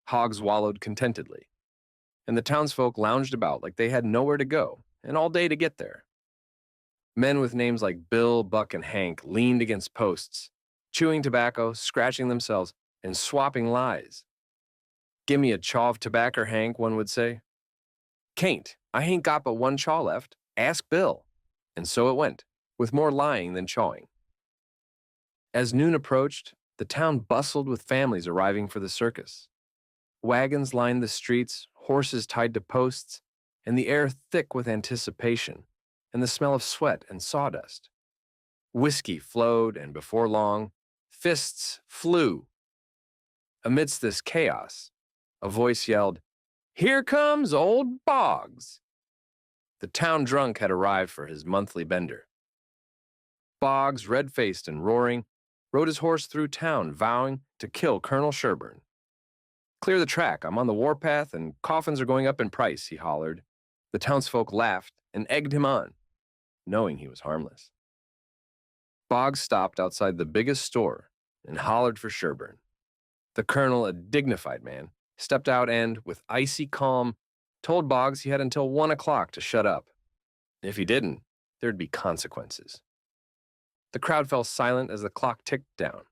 hogs wallowed contentedly, and the townsfolk lounged about like they had nowhere to go and all day to get there. Men with names like Bill, Buck, and Hank leaned against posts, chewing tobacco, scratching themselves, and swapping lies. "Gimme a chaw of tobacco, Hank," one would say. "Cain't, I ain't got but one chaw left. Ask Bill." And so it went, with more lying than chawing. As noon approached, the town bustled with families arriving for the circus. Wagons lined the streets, horses tied to posts, and the air thick with anticipation, and the smell of sweat and sawdust. Whiskey flowed, and before long, fists flew. Amidst this chaos, a voice yelled, "Here comes old Boggs!" The town drunk had arrived for his monthly bender. Boggs, red-faced and roaring, rode his horse through town, vowing to kill Colonel Sherburne. "Clear the track, I'm on the warpath, and coffins are going up in price," he hollered. The townsfolk laughed and egged him on, knowing he was harmless. Boggs stopped outside the biggest store and hollered for Sherburne. The colonel, a dignified man, stepped out and, with icy calm, told Boggs he had until 1 o'clock to shut up. If he didn't, there'd be consequences. The crowd fell silent as the clock ticked down.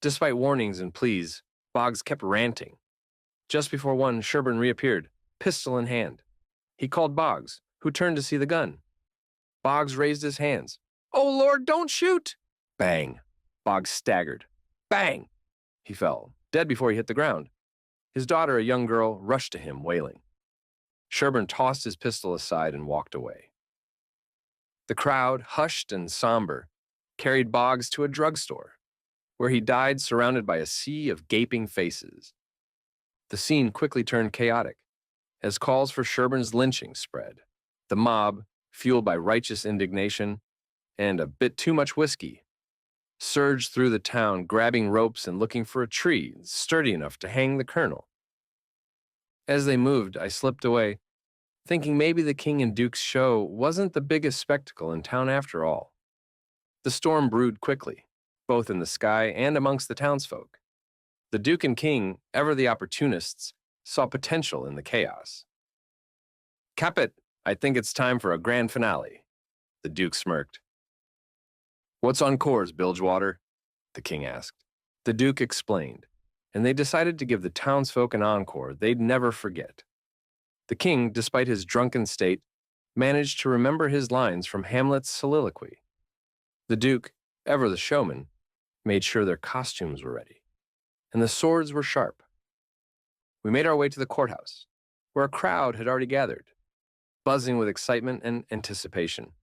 Despite warnings and pleas, Boggs kept ranting. Just before 1, Sherburne reappeared, pistol in hand. He called Boggs, who turned to see the gun. Boggs raised his hands. "Oh, Lord, don't shoot!" Bang! Boggs staggered. Bang! He fell, dead before he hit the ground. His daughter, a young girl, rushed to him, wailing. Sherburne tossed his pistol aside and walked away. The crowd, hushed and somber, carried Boggs to a drugstore, where he died surrounded by a sea of gaping faces. The scene quickly turned chaotic, as calls for Sherburne's lynching spread. The mob, fueled by righteous indignation and a bit too much whiskey, surged through the town, grabbing ropes and looking for a tree sturdy enough to hang the colonel. As they moved, I slipped away, thinking maybe the King and Duke's show wasn't the biggest spectacle in town after all. The storm brewed quickly, both in the sky and amongst the townsfolk. The Duke and King, ever the opportunists, saw potential in the chaos. "Capet, I think it's time for a grand finale," the Duke smirked. "What's on course, Bilgewater?" the King asked. The Duke explained, and they decided to give the townsfolk an encore they'd never forget. The King, despite his drunken state, managed to remember his lines from Hamlet's soliloquy. The Duke, ever the showman, made sure their costumes were ready, and the swords were sharp. We made our way to the courthouse, where a crowd had already gathered, buzzing with excitement and anticipation.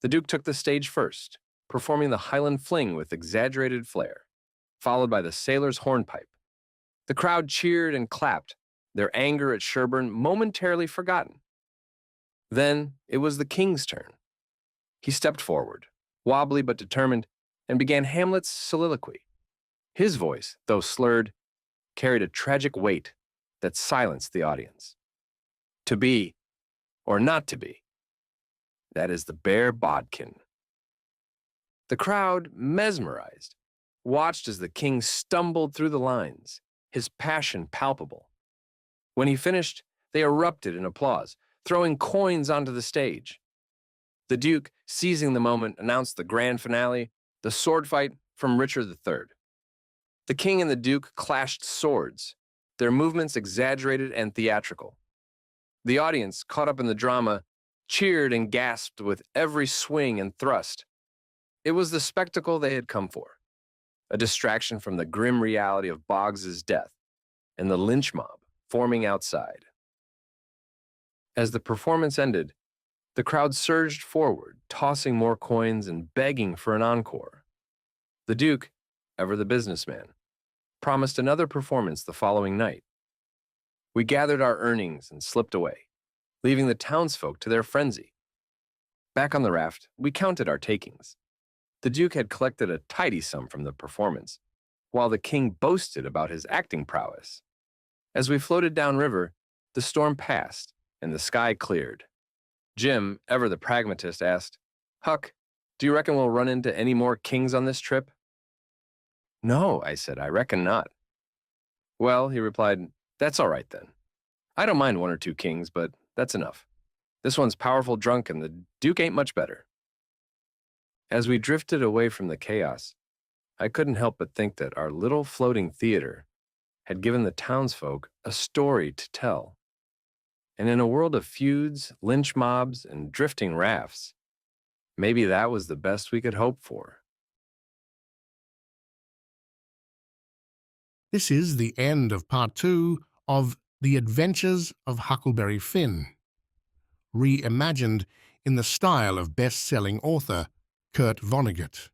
The Duke took the stage first, performing the Highland fling with exaggerated flair, followed by the sailor's hornpipe. The crowd cheered and clapped, their anger at Sherburne momentarily forgotten. Then it was the King's turn. He stepped forward, wobbly but determined, and began Hamlet's soliloquy. His voice, though slurred, carried a tragic weight that silenced the audience. To be, or not to be, that is the bare bodkin. The crowd, mesmerized, watched as the King stumbled through the lines, his passion palpable. When he finished, they erupted in applause, throwing coins onto the stage. The Duke, seizing the moment, announced the grand finale, the sword fight from Richard III. The King and the Duke clashed swords, their movements exaggerated and theatrical. The audience, caught up in the drama, cheered and gasped with every swing and thrust. It was the spectacle they had come for, a distraction from the grim reality of Boggs's death and the lynch mob forming outside. As the performance ended, the crowd surged forward, tossing more coins and begging for an encore. The Duke, ever the businessman, promised another performance the following night. We gathered our earnings and slipped away, leaving the townsfolk to their frenzy. Back on the raft, we counted our takings. The Duke had collected a tidy sum from the performance, while the King boasted about his acting prowess. As we floated downriver, the storm passed and the sky cleared. Jim, ever the pragmatist, asked, "Huck, do you reckon we'll run into any more kings on this trip?" "No," I said, "I reckon not." "Well," he replied, "that's all right then. I don't mind 1 or 2 kings, but that's enough. This one's powerful drunk and the Duke ain't much better." As we drifted away from the chaos, I couldn't help but think that our little floating theater had given the townsfolk a story to tell. And in a world of feuds, lynch mobs, and drifting rafts, maybe that was the best we could hope for. This is the end of part 2 of The Adventures of Huckleberry Finn, reimagined in the style of best-selling author Kurt Vonnegut.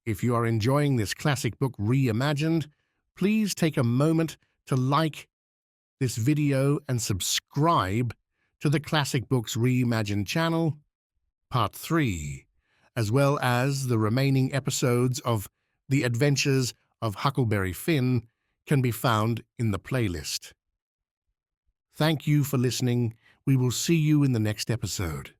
If you are enjoying this classic book reimagined, please take a moment to like this video and subscribe to the Classic Books Reimagined channel, Part 3, as well as the remaining episodes of The Adventures of Huckleberry Finn can be found in the playlist. Thank you for listening. We will see you in the next episode.